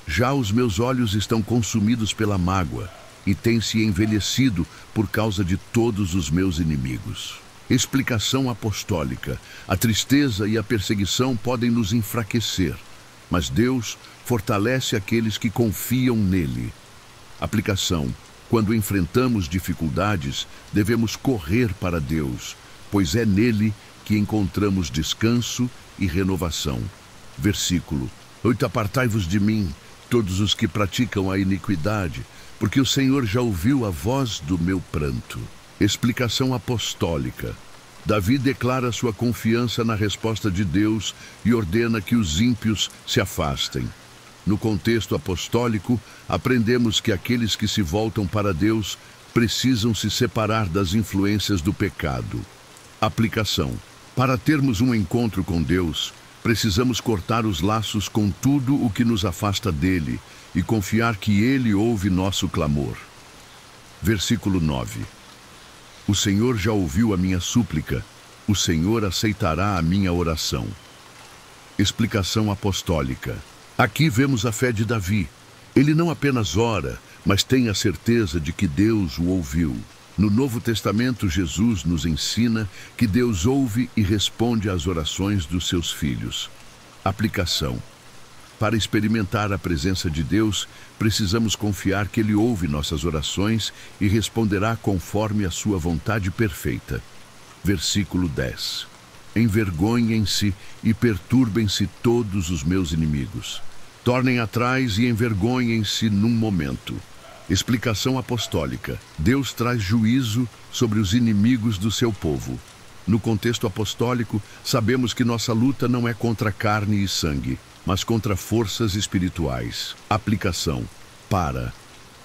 Já os meus olhos estão consumidos pela mágoa e têm se envelhecido por causa de todos os meus inimigos. Explicação apostólica. A tristeza e a perseguição podem nos enfraquecer, mas Deus fortalece aqueles que confiam nele. Aplicação. Quando enfrentamos dificuldades, devemos correr para Deus, pois é nele que encontramos descanso e renovação. Versículo 8. Apartai-vos de mim, todos os que praticam a iniquidade, porque o Senhor já ouviu a voz do meu pranto. Explicação apostólica. Davi declara sua confiança na resposta de Deus e ordena que os ímpios se afastem. No contexto apostólico, aprendemos que aqueles que se voltam para Deus precisam se separar das influências do pecado. Aplicação. Para termos um encontro com Deus, precisamos cortar os laços com tudo o que nos afasta dele e confiar que Ele ouve nosso clamor. Versículo 9. O Senhor já ouviu a minha súplica, o Senhor aceitará a minha oração. Explicação apostólica. Aqui vemos a fé de Davi. Ele não apenas ora, mas tem a certeza de que Deus o ouviu. No Novo Testamento, Jesus nos ensina que Deus ouve e responde às orações dos seus filhos. Aplicação. Para experimentar a presença de Deus, precisamos confiar que Ele ouve nossas orações e responderá conforme a sua vontade perfeita. Versículo 10. Envergonhem-se e perturbem-se todos os meus inimigos. Tornem atrás e envergonhem-se num momento. Explicação apostólica. Deus traz juízo sobre os inimigos do seu povo. No contexto apostólico, sabemos que nossa luta não é contra carne e sangue, mas contra forças espirituais. Aplicação. Para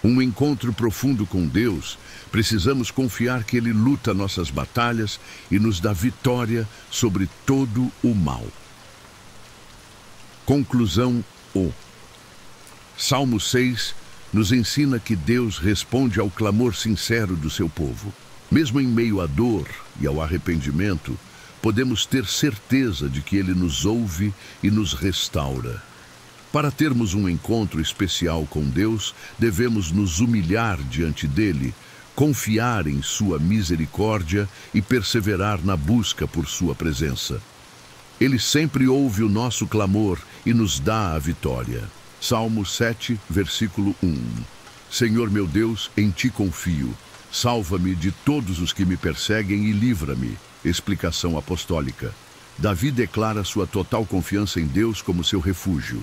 um encontro profundo com Deus, precisamos confiar que Ele luta nossas batalhas e nos dá vitória sobre todo o mal. Conclusão. Salmo 6 nos ensina que Deus responde ao clamor sincero do seu povo. Mesmo em meio à dor e ao arrependimento, podemos ter certeza de que Ele nos ouve e nos restaura. Para termos um encontro especial com Deus, devemos nos humilhar diante dEle, confiar em sua misericórdia e perseverar na busca por sua presença. Ele sempre ouve o nosso clamor e nos dá a vitória. Salmo 7, versículo 1. Senhor meu Deus, em Ti confio. Salva-me de todos os que me perseguem e livra-me. Explicação apostólica. Davi declara sua total confiança em Deus como seu refúgio.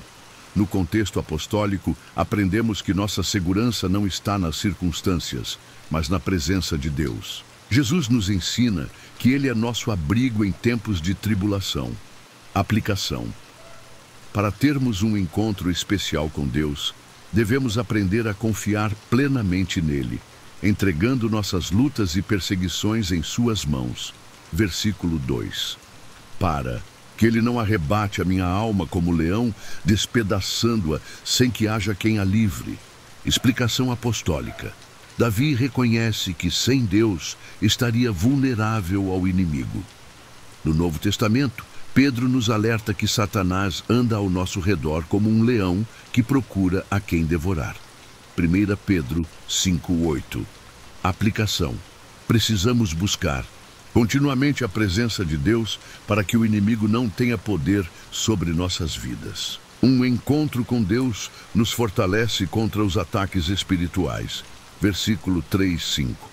No contexto apostólico, aprendemos que nossa segurança não está nas circunstâncias, mas na presença de Deus. Jesus nos ensina que Ele é nosso abrigo em tempos de tribulação. Aplicação. Para termos um encontro especial com Deus, devemos aprender a confiar plenamente nele, entregando nossas lutas e perseguições em suas mãos. Versículo 2. Para que Ele não arrebate a minha alma como leão, despedaçando-a sem que haja quem a livre. Explicação apostólica. Davi reconhece que sem Deus estaria vulnerável ao inimigo. No Novo Testamento, Pedro nos alerta que Satanás anda ao nosso redor como um leão que procura a quem devorar. 1 Pedro 5:8. Aplicação. Precisamos buscar continuamente a presença de Deus para que o inimigo não tenha poder sobre nossas vidas. Um encontro com Deus nos fortalece contra os ataques espirituais. Versículo 3:5.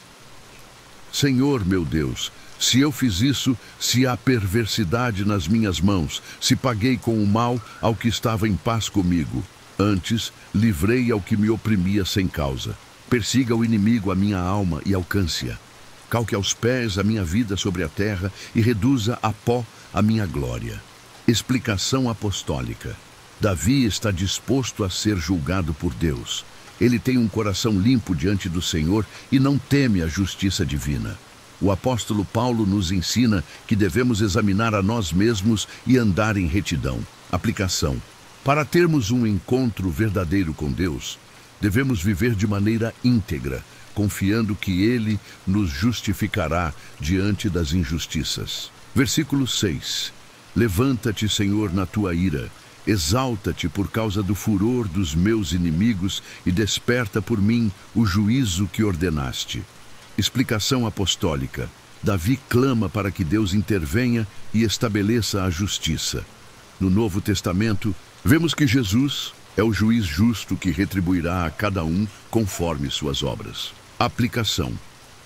Senhor meu Deus, se eu fiz isso, se há perversidade nas minhas mãos, se paguei com o mal ao que estava em paz comigo, antes livrei ao que me oprimia sem causa. Persiga o inimigo a minha alma e alcance-a. Calque aos pés a minha vida sobre a terra e reduza a pó a minha glória. Explicação apostólica. Davi está disposto a ser julgado por Deus. Ele tem um coração limpo diante do Senhor e não teme a justiça divina. O apóstolo Paulo nos ensina que devemos examinar a nós mesmos e andar em retidão. Aplicação. Para termos um encontro verdadeiro com Deus, devemos viver de maneira íntegra, confiando que Ele nos justificará diante das injustiças. Versículo 6. Levanta-te, Senhor, na tua ira. Exalta-te por causa do furor dos meus inimigos e desperta por mim o juízo que ordenaste. Explicação apostólica. Davi clama para que Deus intervenha e estabeleça a justiça. No Novo Testamento, vemos que Jesus é o juiz justo que retribuirá a cada um conforme suas obras. Aplicação.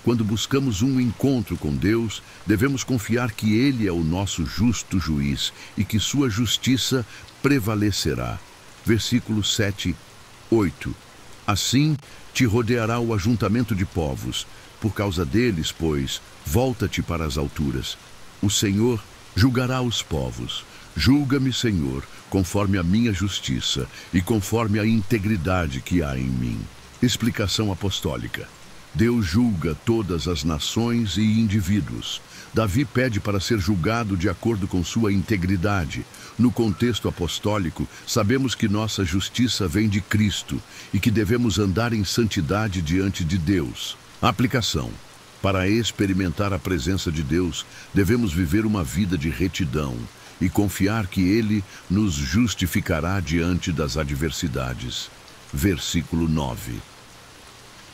Quando buscamos um encontro com Deus, devemos confiar que Ele é o nosso justo juiz e que sua justiça prevalecerá. Versículo 7, 8. Assim te rodeará o ajuntamento de povos. Por causa deles, pois, volta-te para as alturas. O Senhor julgará os povos. Julga-me, Senhor, conforme a minha justiça e conforme a integridade que há em mim. Explicação apostólica. Deus julga todas as nações e indivíduos. Davi pede para ser julgado de acordo com sua integridade. No contexto apostólico, sabemos que nossa justiça vem de Cristo e que devemos andar em santidade diante de Deus. Aplicação. Para experimentar a presença de Deus, devemos viver uma vida de retidão e confiar que Ele nos justificará diante das adversidades. Versículo 9.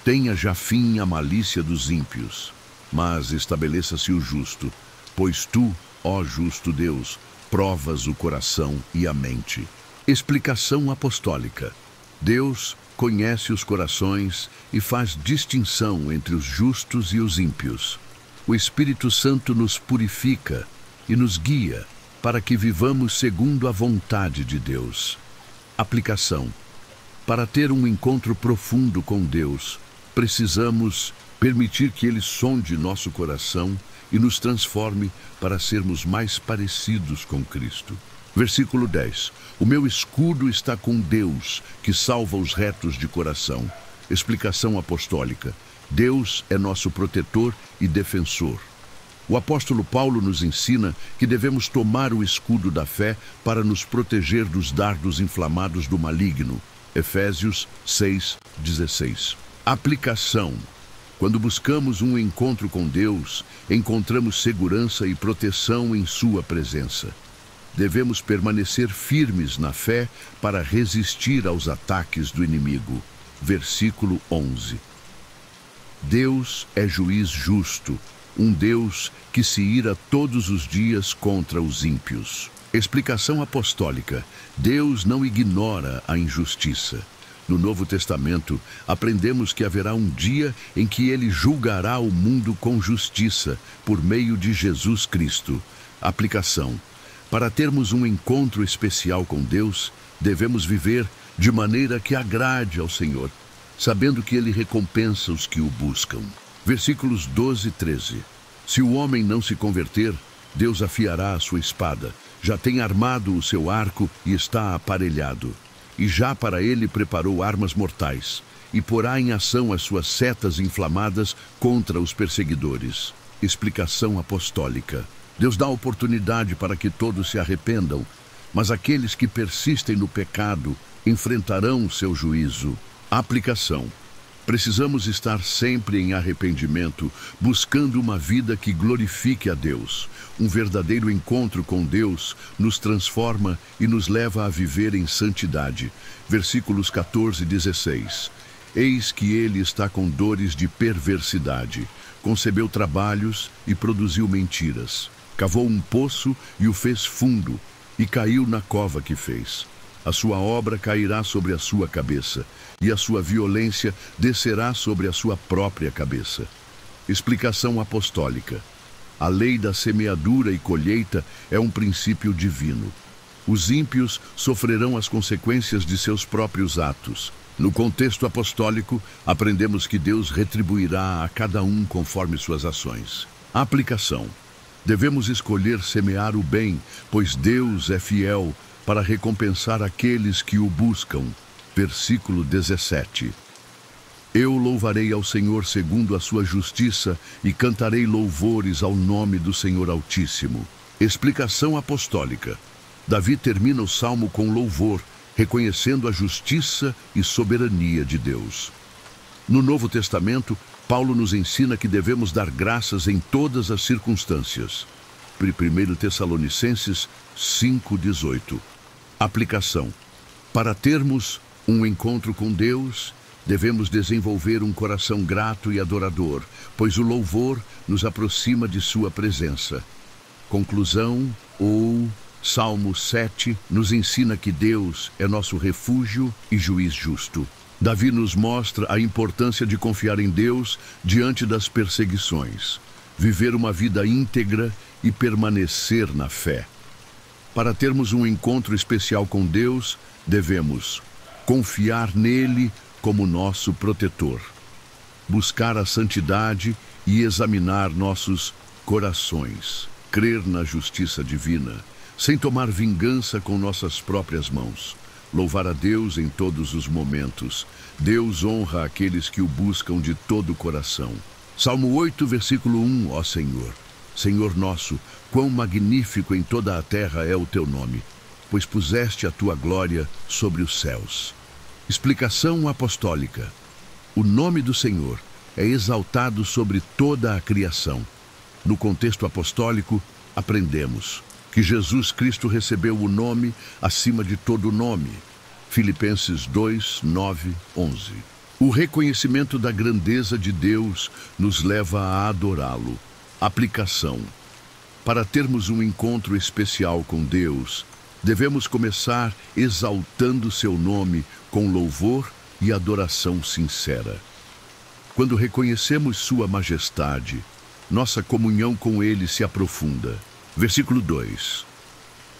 Tenha já fim a malícia dos ímpios, mas estabeleça-se o justo, pois tu, ó justo Deus, provas o coração e a mente. Explicação apostólica. Deus conhece os corações e faz distinção entre os justos e os ímpios. O Espírito Santo nos purifica e nos guia para que vivamos segundo a vontade de Deus. Aplicação. Para ter um encontro profundo com Deus, precisamos permitir que Ele sonde nosso coração e nos transforme para sermos mais parecidos com Cristo. Versículo 10. O meu escudo está com Deus, que salva os retos de coração. Explicação apostólica. Deus é nosso protetor e defensor. O apóstolo Paulo nos ensina que devemos tomar o escudo da fé para nos proteger dos dardos inflamados do maligno. Efésios 6:16. Aplicação. Quando buscamos um encontro com Deus, encontramos segurança e proteção em sua presença. Devemos permanecer firmes na fé para resistir aos ataques do inimigo. Versículo 11. Deus é juiz justo, um Deus que se ira todos os dias contra os ímpios. Explicação apostólica. Deus não ignora a injustiça. No Novo Testamento, aprendemos que haverá um dia em que Ele julgará o mundo com justiça, por meio de Jesus Cristo. Aplicação. Para termos um encontro especial com Deus, devemos viver de maneira que agrade ao Senhor, sabendo que Ele recompensa os que o buscam. Versículos 12 e 13. Se o homem não se converter, Deus afiará a sua espada, já tem armado o seu arco e está aparelhado. E já para ele preparou armas mortais, e porá em ação as suas setas inflamadas contra os perseguidores. Explicação apostólica. Deus dá oportunidade para que todos se arrependam, mas aqueles que persistem no pecado enfrentarão seu juízo. Aplicação. Precisamos estar sempre em arrependimento, buscando uma vida que glorifique a Deus. Um verdadeiro encontro com Deus nos transforma e nos leva a viver em santidade. Versículos 14 e 16. Eis que ele está com dores de perversidade, concebeu trabalhos e produziu mentiras. Cavou um poço e o fez fundo, e caiu na cova que fez. A sua obra cairá sobre a sua cabeça, e a sua violência descerá sobre a sua própria cabeça. Explicação apostólica. A lei da semeadura e colheita é um princípio divino. Os ímpios sofrerão as consequências de seus próprios atos. No contexto apostólico, aprendemos que Deus retribuirá a cada um conforme suas ações. Aplicação. Devemos escolher semear o bem, pois Deus é fiel para recompensar aqueles que o buscam. Versículo 17. Eu louvarei ao Senhor segundo a sua justiça e cantarei louvores ao nome do Senhor Altíssimo. Explicação apostólica. Davi termina o salmo com louvor, reconhecendo a justiça e soberania de Deus. No Novo Testamento, Paulo nos ensina que devemos dar graças em todas as circunstâncias. 1 Tessalonicenses 5:18. Aplicação. Para termos um encontro com Deus, devemos desenvolver um coração grato e adorador, pois o louvor nos aproxima de sua presença. Conclusão, ou Salmo 7, nos ensina que Deus é nosso refúgio e juiz justo. Davi nos mostra a importância de confiar em Deus diante das perseguições, viver uma vida íntegra e permanecer na fé. Para termos um encontro especial com Deus, devemos confiar nele como nosso protetor, buscar a santidade e examinar nossos corações, crer na justiça divina, sem tomar vingança com nossas próprias mãos, louvar a Deus em todos os momentos. Deus honra aqueles que o buscam de todo o coração. Salmo 8, versículo 1, ó Senhor. Senhor nosso, quão magnífico em toda a terra é o teu nome, pois puseste a tua glória sobre os céus. Explicação apostólica. O nome do Senhor é exaltado sobre toda a criação. No contexto apostólico, aprendemos que Jesus Cristo recebeu o nome acima de todo nome. Filipenses 2, 9, 11. O reconhecimento da grandeza de Deus nos leva a adorá-lo. Aplicação. Para termos um encontro especial com Deus, devemos começar exaltando seu nome com louvor e adoração sincera. Quando reconhecemos sua majestade, nossa comunhão com ele se aprofunda. Versículo 2.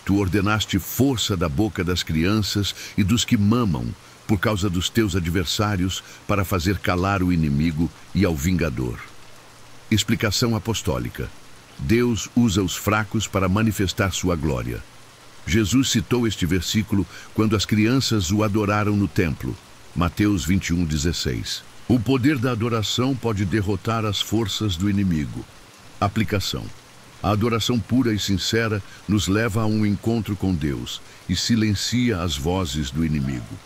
Tu ordenaste força da boca das crianças e dos que mamam, por causa dos teus adversários, para fazer calar o inimigo e ao vingador. Explicação apostólica. Deus usa os fracos para manifestar sua glória. Jesus citou este versículo quando as crianças o adoraram no templo. Mateus 21:16. O poder da adoração pode derrotar as forças do inimigo. Aplicação. A adoração pura e sincera nos leva a um encontro com Deus e silencia as vozes do inimigo.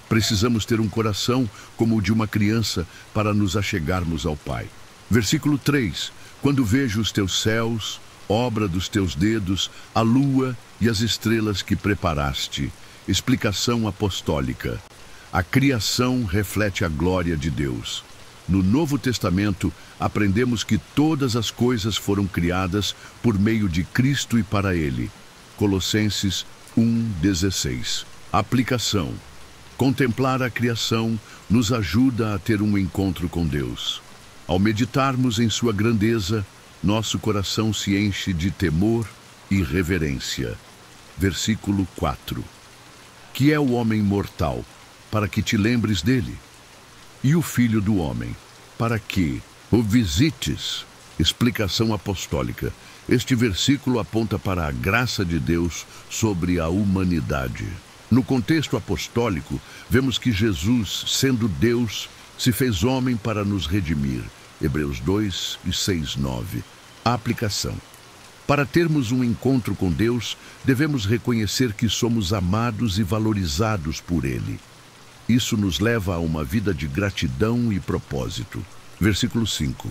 Precisamos ter um coração como o de uma criança para nos achegarmos ao Pai. Versículo 3. Quando vejo os teus céus, obra dos teus dedos, a lua e as estrelas que preparaste. Explicação apostólica. A criação reflete a glória de Deus. No Novo Testamento, aprendemos que todas as coisas foram criadas por meio de Cristo e para Ele. Colossenses 1:16. Aplicação. Contemplar a criação nos ajuda a ter um encontro com Deus. Ao meditarmos em sua grandeza, nosso coração se enche de temor e reverência. Versículo 4. Que é o homem mortal, para que te lembres dele? E o filho do homem, para que o visites? Explicação apostólica. Este versículo aponta para a graça de Deus sobre a humanidade. No contexto apostólico, vemos que Jesus, sendo Deus, se fez homem para nos redimir. Hebreus 2:6-9. A aplicação. Para termos um encontro com Deus, devemos reconhecer que somos amados e valorizados por Ele. Isso nos leva a uma vida de gratidão e propósito. Versículo 5.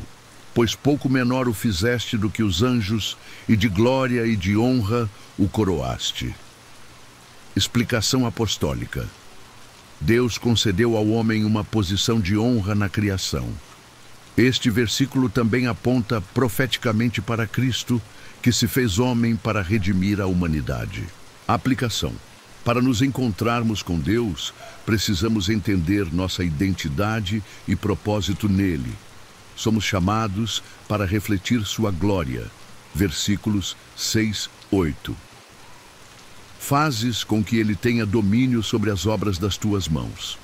Pois pouco menor o fizeste do que os anjos, e de glória e de honra o coroaste. Explicação apostólica. Deus concedeu ao homem uma posição de honra na criação. Este versículo também aponta profeticamente para Cristo, que se fez homem para redimir a humanidade. Aplicação. Para nos encontrarmos com Deus, precisamos entender nossa identidade e propósito nele. Somos chamados para refletir sua glória. Versículos 6-8. Fazes com que ele tenha domínio sobre as obras das tuas mãos.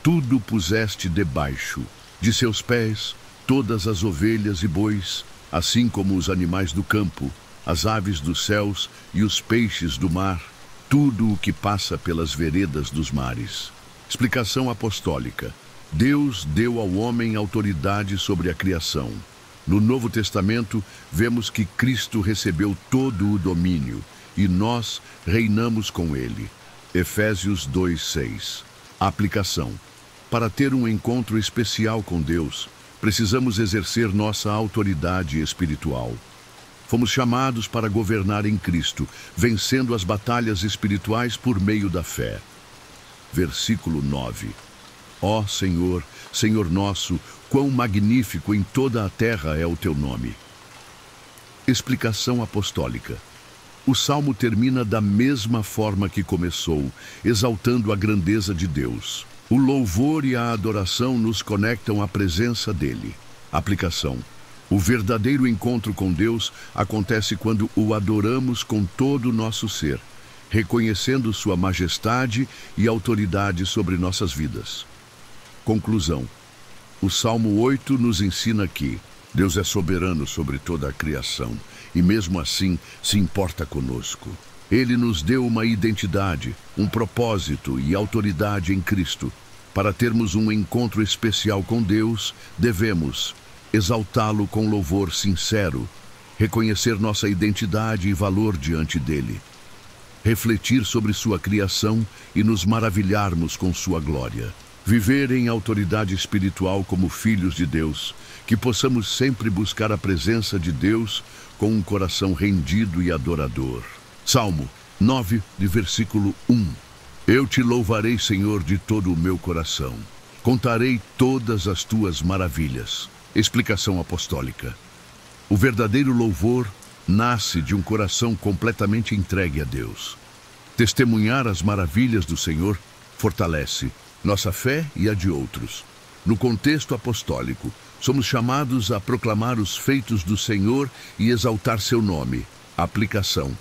Tudo puseste debaixo de seus pés, todas as ovelhas e bois, assim como os animais do campo, as aves dos céus e os peixes do mar, tudo o que passa pelas veredas dos mares. Explicação apostólica. Deus deu ao homem autoridade sobre a criação. No Novo Testamento, vemos que Cristo recebeu todo o domínio e nós reinamos com ele. Efésios 2:6. Aplicação. Para ter um encontro especial com Deus, precisamos exercer nossa autoridade espiritual. Fomos chamados para governar em Cristo, vencendo as batalhas espirituais por meio da fé. Versículo 9. Ó Senhor, Senhor nosso, quão magnífico em toda a terra é o teu nome. Explicação apostólica. O salmo termina da mesma forma que começou, exaltando a grandeza de Deus. O louvor e a adoração nos conectam à presença dele. Aplicação. O verdadeiro encontro com Deus acontece quando o adoramos com todo o nosso ser, reconhecendo sua majestade e autoridade sobre nossas vidas. Conclusão. O Salmo 8 nos ensina que Deus é soberano sobre toda a criação e mesmo assim se importa conosco. Ele nos deu uma identidade, um propósito e autoridade em Cristo. Para termos um encontro especial com Deus, devemos exaltá-lo com louvor sincero, reconhecer nossa identidade e valor diante dele, refletir sobre sua criação e nos maravilharmos com sua glória. Viver em autoridade espiritual como filhos de Deus, que possamos sempre buscar a presença de Deus com um coração rendido e adorador. Salmo 9, de versículo 1. Eu te louvarei, Senhor, de todo o meu coração. Contarei todas as tuas maravilhas. Explicação apostólica. O verdadeiro louvor nasce de um coração completamente entregue a Deus. Testemunhar as maravilhas do Senhor fortalece nossa fé e a de outros. No contexto apostólico, somos chamados a proclamar os feitos do Senhor e exaltar seu nome. Aplicação.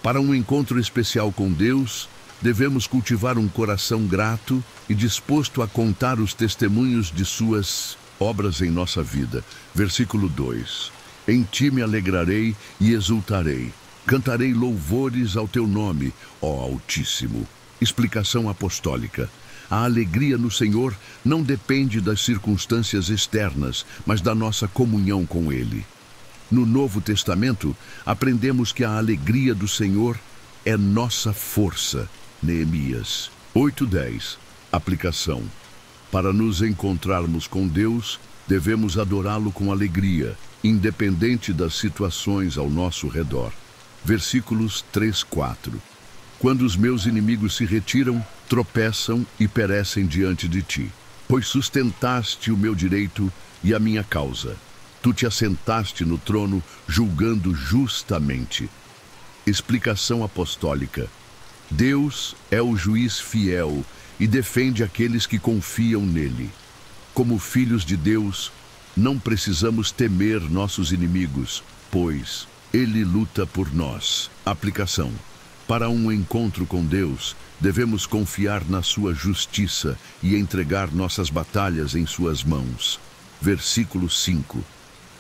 Para um encontro especial com Deus, devemos cultivar um coração grato e disposto a contar os testemunhos de suas obras em nossa vida. Versículo 2. Em ti me alegrarei e exultarei. Cantarei louvores ao teu nome, ó Altíssimo. Explicação apostólica. A alegria no Senhor não depende das circunstâncias externas, mas da nossa comunhão com Ele. No Novo Testamento, aprendemos que a alegria do Senhor é nossa força. Neemias 8:10. Aplicação. Para nos encontrarmos com Deus, devemos adorá-lo com alegria, independente das situações ao nosso redor. Versículos 3-4. Quando os meus inimigos se retiram, tropeçam e perecem diante de ti. Pois sustentaste o meu direito e a minha causa. Tu te assentaste no trono, julgando justamente. Explicação apostólica. Deus é o juiz fiel e defende aqueles que confiam nele. Como filhos de Deus, não precisamos temer nossos inimigos, pois Ele luta por nós. Aplicação. Para um encontro com Deus, devemos confiar na sua justiça e entregar nossas batalhas em suas mãos. Versículo 5.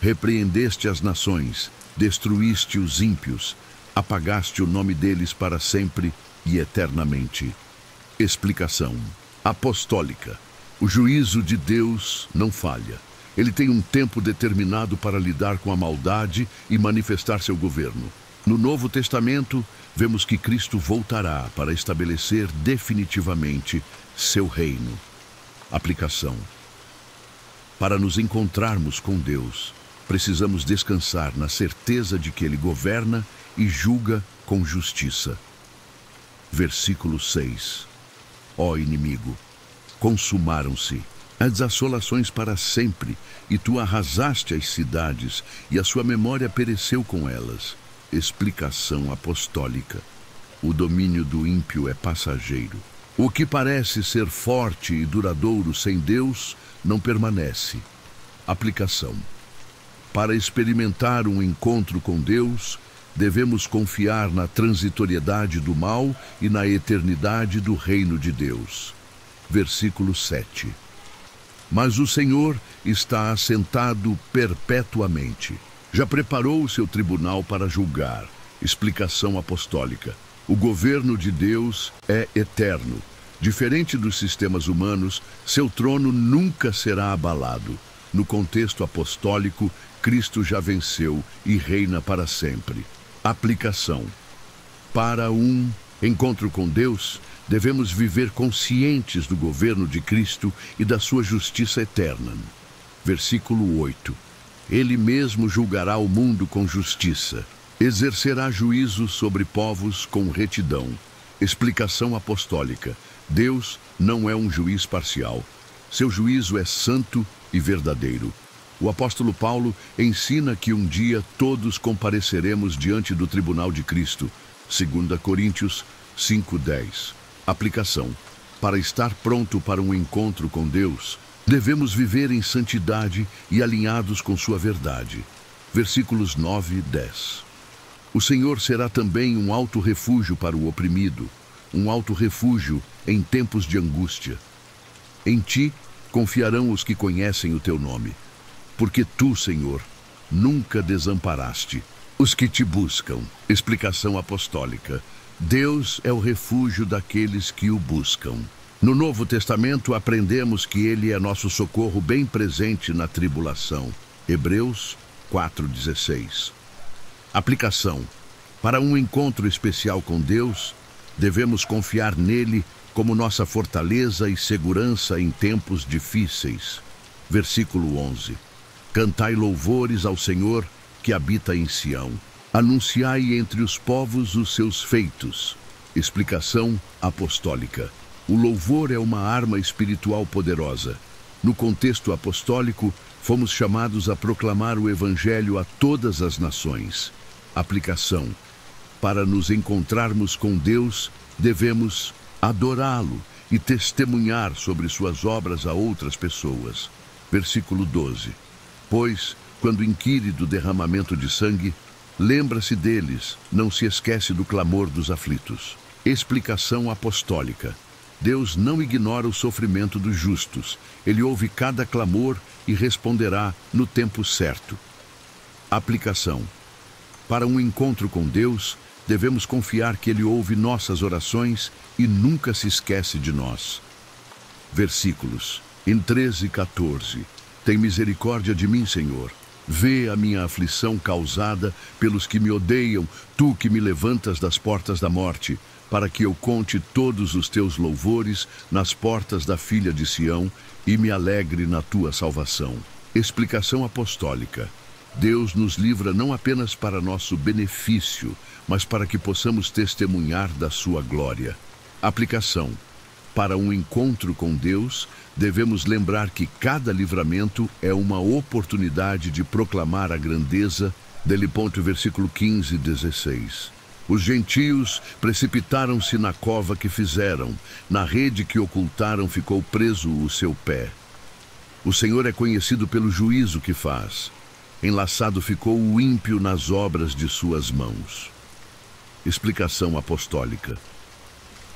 Repreendeste as nações, destruíste os ímpios, apagaste o nome deles para sempre e eternamente. Explicação apostólica. O juízo de Deus não falha. Ele tem um tempo determinado para lidar com a maldade e manifestar seu governo. No Novo Testamento, vemos que Cristo voltará para estabelecer definitivamente seu reino. Aplicação. Para nos encontrarmos com Deus, precisamos descansar na certeza de que Ele governa e julga com justiça. Versículo 6. Ó inimigo, consumaram-se as assolações para sempre, e tu arrasaste as cidades, e a sua memória pereceu com elas. Explicação apostólica. O domínio do ímpio é passageiro. O que parece ser forte e duradouro sem Deus não permanece. Aplicação. Para experimentar um encontro com Deus, devemos confiar na transitoriedade do mal e na eternidade do reino de Deus. Versículo 7. Mas o Senhor está assentado perpetuamente. Já preparou o seu tribunal para julgar. Explicação apostólica. O governo de Deus é eterno. Diferente dos sistemas humanos, seu trono nunca será abalado. No contexto apostólico, Cristo já venceu e reina para sempre. Aplicação. Para um encontro com Deus, devemos viver conscientes do governo de Cristo e da sua justiça eterna. Versículo 8. Ele mesmo julgará o mundo com justiça. Exercerá juízo sobre povos com retidão. Explicação apostólica. Deus não é um juiz parcial. Seu juízo é santo e verdadeiro. O apóstolo Paulo ensina que um dia todos compareceremos diante do tribunal de Cristo. 2 Coríntios 5:10. Aplicação. Para estar pronto para um encontro com Deus, devemos viver em santidade e alinhados com sua verdade. Versículos 9 e 10. O Senhor será também um alto refúgio para o oprimido, um alto refúgio em tempos de angústia. Em ti confiarão os que conhecem o teu nome, porque tu, Senhor, nunca desamparaste os que te buscam. Explicação apostólica. Deus é o refúgio daqueles que o buscam. No Novo Testamento, aprendemos que Ele é nosso socorro bem presente na tribulação. Hebreus 4:16. Aplicação. Para um encontro especial com Deus, devemos confiar nele como nossa fortaleza e segurança em tempos difíceis. Versículo 11. Cantai louvores ao Senhor que habita em Sião. Anunciai entre os povos os seus feitos. Explicação apostólica. O louvor é uma arma espiritual poderosa. No contexto apostólico, fomos chamados a proclamar o Evangelho a todas as nações. Aplicação: para nos encontrarmos com Deus, devemos adorá-lo e testemunhar sobre suas obras a outras pessoas. Versículo 12. Pois, quando inquire do derramamento de sangue, lembra-se deles, não se esquece do clamor dos aflitos. Explicação apostólica: Deus não ignora o sofrimento dos justos. Ele ouve cada clamor e responderá no tempo certo. Aplicação: para um encontro com Deus, devemos confiar que Ele ouve nossas orações e nunca se esquece de nós. Versículos em 13 e 14. Tem misericórdia de mim, Senhor. Vê a minha aflição causada pelos que me odeiam, tu que me levantas das portas da morte, para que eu conte todos os teus louvores nas portas da filha de Sião e me alegre na tua salvação. Explicação apostólica: Deus nos livra não apenas para nosso benefício, mas para que possamos testemunhar da sua glória. Aplicação: para um encontro com Deus, devemos lembrar que cada livramento é uma oportunidade de proclamar a grandeza dele. Versículo 15 e 16. Os gentios precipitaram-se na cova que fizeram, na rede que ocultaram ficou preso o seu pé. O Senhor é conhecido pelo juízo que faz. Enlaçado ficou o ímpio nas obras de suas mãos. Explicação apostólica: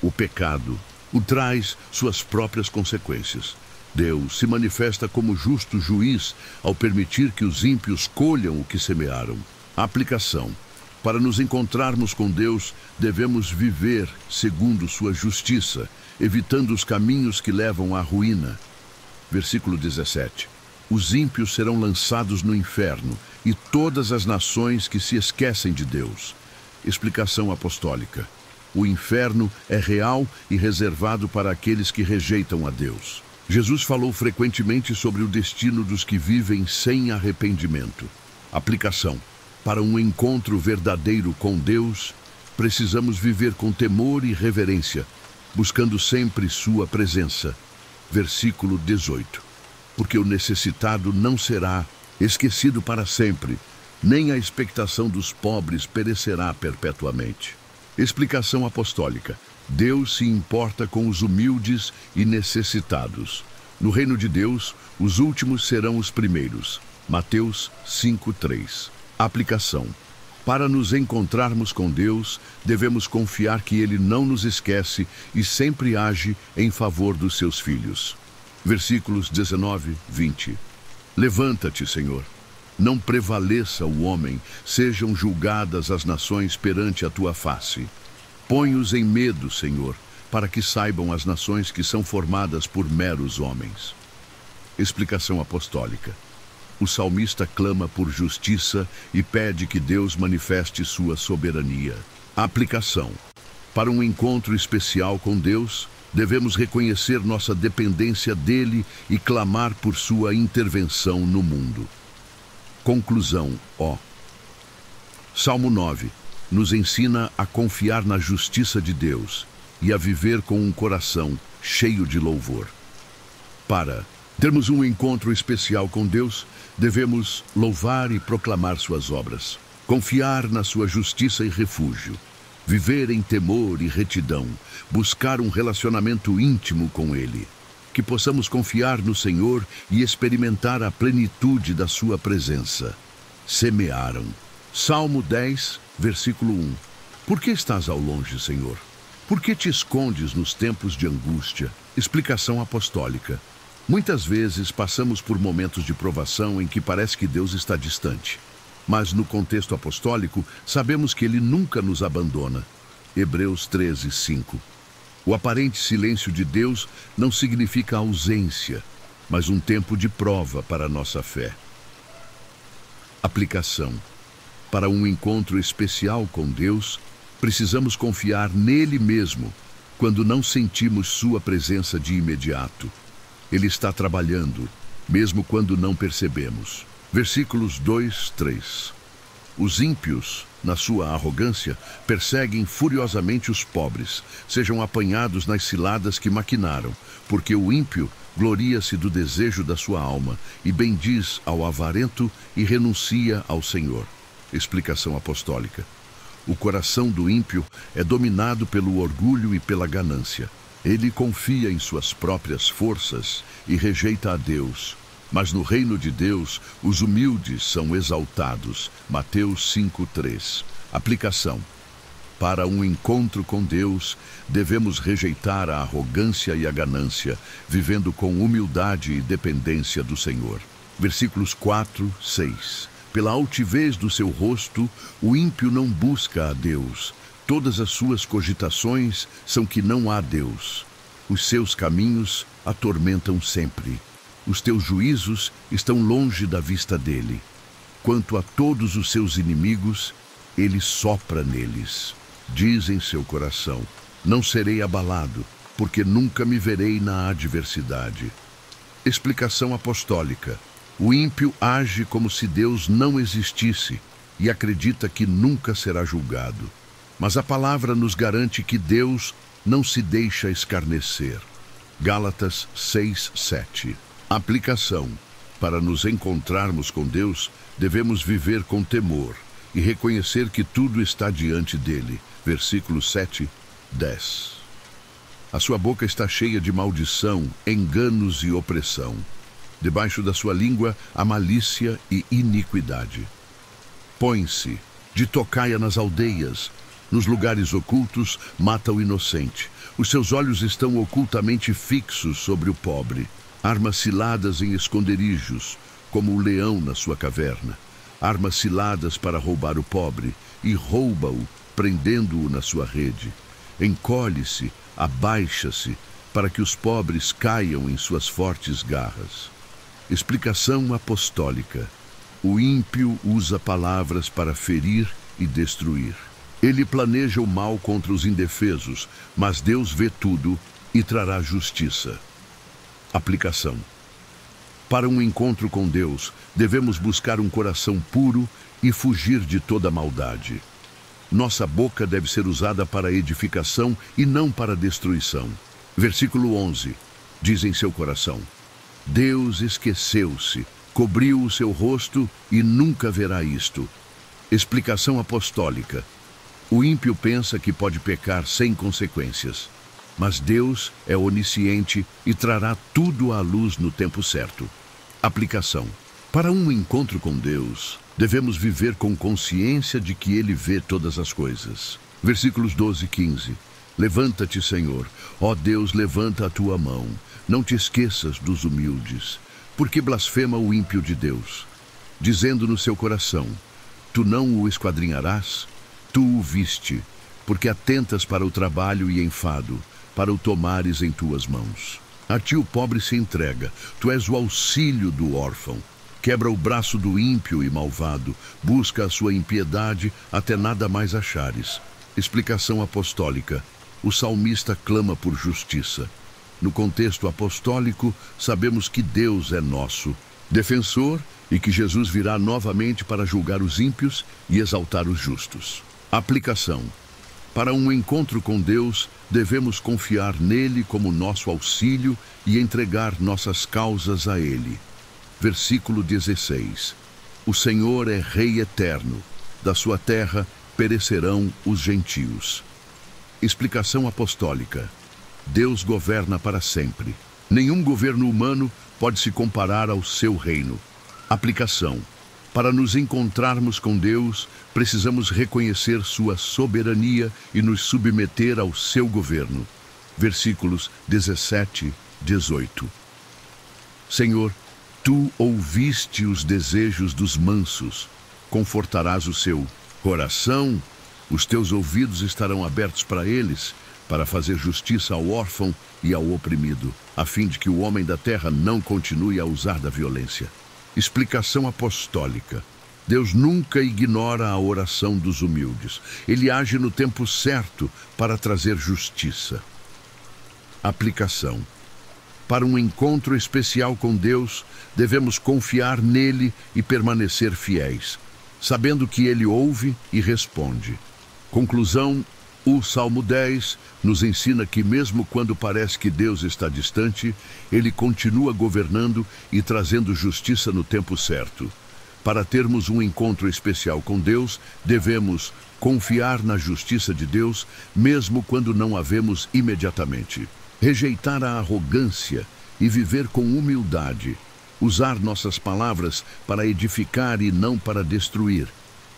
o pecado o traz suas próprias consequências. Deus se manifesta como justo juiz ao permitir que os ímpios colham o que semearam. Aplicação: para nos encontrarmos com Deus, devemos viver segundo sua justiça, evitando os caminhos que levam à ruína. Versículo 17. Os ímpios serão lançados no inferno e todas as nações que se esquecem de Deus. Explicação apostólica: o inferno é real e reservado para aqueles que rejeitam a Deus. Jesus falou frequentemente sobre o destino dos que vivem sem arrependimento. Aplicação: para um encontro verdadeiro com Deus, precisamos viver com temor e reverência, buscando sempre sua presença. Versículo 18. Porque o necessitado não será esquecido para sempre, nem a expectação dos pobres perecerá perpetuamente. Explicação apostólica: Deus se importa com os humildes e necessitados. No reino de Deus, os últimos serão os primeiros. Mateus 5:3. Aplicação: para nos encontrarmos com Deus, devemos confiar que Ele não nos esquece e sempre age em favor dos seus filhos. Versículos 19, 20. Levanta-te, Senhor. Não prevaleça o homem, sejam julgadas as nações perante a tua face. Põe-os em medo, Senhor, para que saibam as nações que são formadas por meros homens. Explicação apostólica: o salmista clama por justiça e pede que Deus manifeste sua soberania. Aplicação: para um encontro especial com Deus, devemos reconhecer nossa dependência dele e clamar por sua intervenção no mundo. Conclusão: Salmo 9 nos ensina a confiar na justiça de Deus e a viver com um coração cheio de louvor. Para termos um encontro especial com Deus, devemos louvar e proclamar suas obras, confiar na sua justiça e refúgio, viver em temor e retidão, buscar um relacionamento íntimo com Ele. Que possamos confiar no Senhor e experimentar a plenitude da sua presença. Semearam. Salmo 10, versículo 1. Por que estás ao longe, Senhor? Por que te escondes nos tempos de angústia? Explicação apostólica: muitas vezes passamos por momentos de provação em que parece que Deus está distante. Mas no contexto apostólico, sabemos que Ele nunca nos abandona. Hebreus 13, 5. O aparente silêncio de Deus não significa ausência, mas um tempo de prova para a nossa fé. Aplicação: para um encontro especial com Deus, precisamos confiar nele mesmo, quando não sentimos sua presença de imediato. Ele está trabalhando, mesmo quando não percebemos. Versículos 2, 3. Os ímpios, na sua arrogância, perseguem furiosamente os pobres, sejam apanhados nas ciladas que maquinaram, porque o ímpio gloria-se do desejo da sua alma e bendiz ao avarento e renuncia ao Senhor. Explicação apostólica. O coração do ímpio é dominado pelo orgulho e pela ganância. Ele confia em suas próprias forças e rejeita a Deus. Mas no reino de Deus, os humildes são exaltados. Mateus 5:3. Aplicação. Para um encontro com Deus, devemos rejeitar a arrogância e a ganância, vivendo com humildade e dependência do Senhor. Versículos 4, 6. Pela altivez do seu rosto, o ímpio não busca a Deus. Todas as suas cogitações são que não há Deus. Os seus caminhos atormentam sempre. Os teus juízos estão longe da vista dele. Quanto a todos os seus inimigos, ele sopra neles. Diz em seu coração: não serei abalado, porque nunca me verei na adversidade. Explicação apostólica. O ímpio age como se Deus não existisse e acredita que nunca será julgado. Mas a palavra nos garante que Deus não se deixa escarnecer. Gálatas 6:7. Aplicação. Para nos encontrarmos com Deus, devemos viver com temor e reconhecer que tudo está diante dele. Versículos 7, 10. A sua boca está cheia de maldição, enganos e opressão. Debaixo da sua língua há malícia e iniquidade. Põe-se de tocaia nas aldeias, nos lugares ocultos mata o inocente. Os seus olhos estão ocultamente fixos sobre o pobre. Armas ciladas em esconderijos, como o leão na sua caverna. Armas ciladas para roubar o pobre, e rouba-o, prendendo-o na sua rede. Encolhe-se, abaixa-se, para que os pobres caiam em suas fortes garras. Explicação apostólica. O ímpio usa palavras para ferir e destruir. Ele planeja o mal contra os indefesos, mas Deus vê tudo e trará justiça. Aplicação. Para um encontro com Deus, devemos buscar um coração puro e fugir de toda maldade. Nossa boca deve ser usada para edificação e não para destruição. Versículo 11. Diz em seu coração: Deus esqueceu-se, cobriu o seu rosto e nunca verá isto. Explicação apostólica. O ímpio pensa que pode pecar sem consequências, mas Deus é onisciente e trará tudo à luz no tempo certo. Aplicação. Para um encontro com Deus, devemos viver com consciência de que Ele vê todas as coisas. Versículos 12 e 15. Levanta-te, Senhor. Ó Deus, levanta a tua mão. Não te esqueças dos humildes. Porque blasfema o ímpio de Deus, dizendo no seu coração: tu não o esquadrinharás? Tu o viste, porque atentas para o trabalho e enfado, para o tomares em tuas mãos. A ti o pobre se entrega, tu és o auxílio do órfão. Quebra o braço do ímpio e malvado, busca a sua impiedade até nada mais achares. Explicação apostólica. O salmista clama por justiça. No contexto apostólico, sabemos que Deus é nosso defensor e que Jesus virá novamente para julgar os ímpios e exaltar os justos. Aplicação. Para um encontro com Deus, devemos confiar nele como nosso auxílio e entregar nossas causas a ele. Versículo 16. O Senhor é Rei eterno. Da sua terra perecerão os gentios. Explicação apostólica. Deus governa para sempre. Nenhum governo humano pode se comparar ao seu reino. Aplicação. Para nos encontrarmos com Deus, precisamos reconhecer sua soberania e nos submeter ao seu governo. Versículos 17 e 18. Senhor, tu ouviste os desejos dos mansos, confortarás o seu coração, os teus ouvidos estarão abertos para eles, para fazer justiça ao órfão e ao oprimido, a fim de que o homem da terra não continue a usar da violência. Explicação apostólica. Deus nunca ignora a oração dos humildes. Ele age no tempo certo para trazer justiça. Aplicação. Para um encontro especial com Deus, devemos confiar nele e permanecer fiéis, sabendo que ele ouve e responde. Conclusão. O Salmo 10 nos ensina que mesmo quando parece que Deus está distante, ele continua governando e trazendo justiça no tempo certo. Para termos um encontro especial com Deus, devemos confiar na justiça de Deus, mesmo quando não a vemos imediatamente. Rejeitar a arrogância e viver com humildade. Usar nossas palavras para edificar e não para destruir.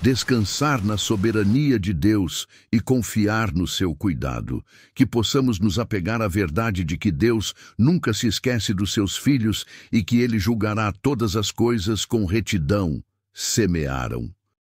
Descansar na soberania de Deus e confiar no seu cuidado. Que possamos nos apegar à verdade de que Deus nunca se esquece dos seus filhos e que Ele julgará todas as coisas com retidão. Semearam.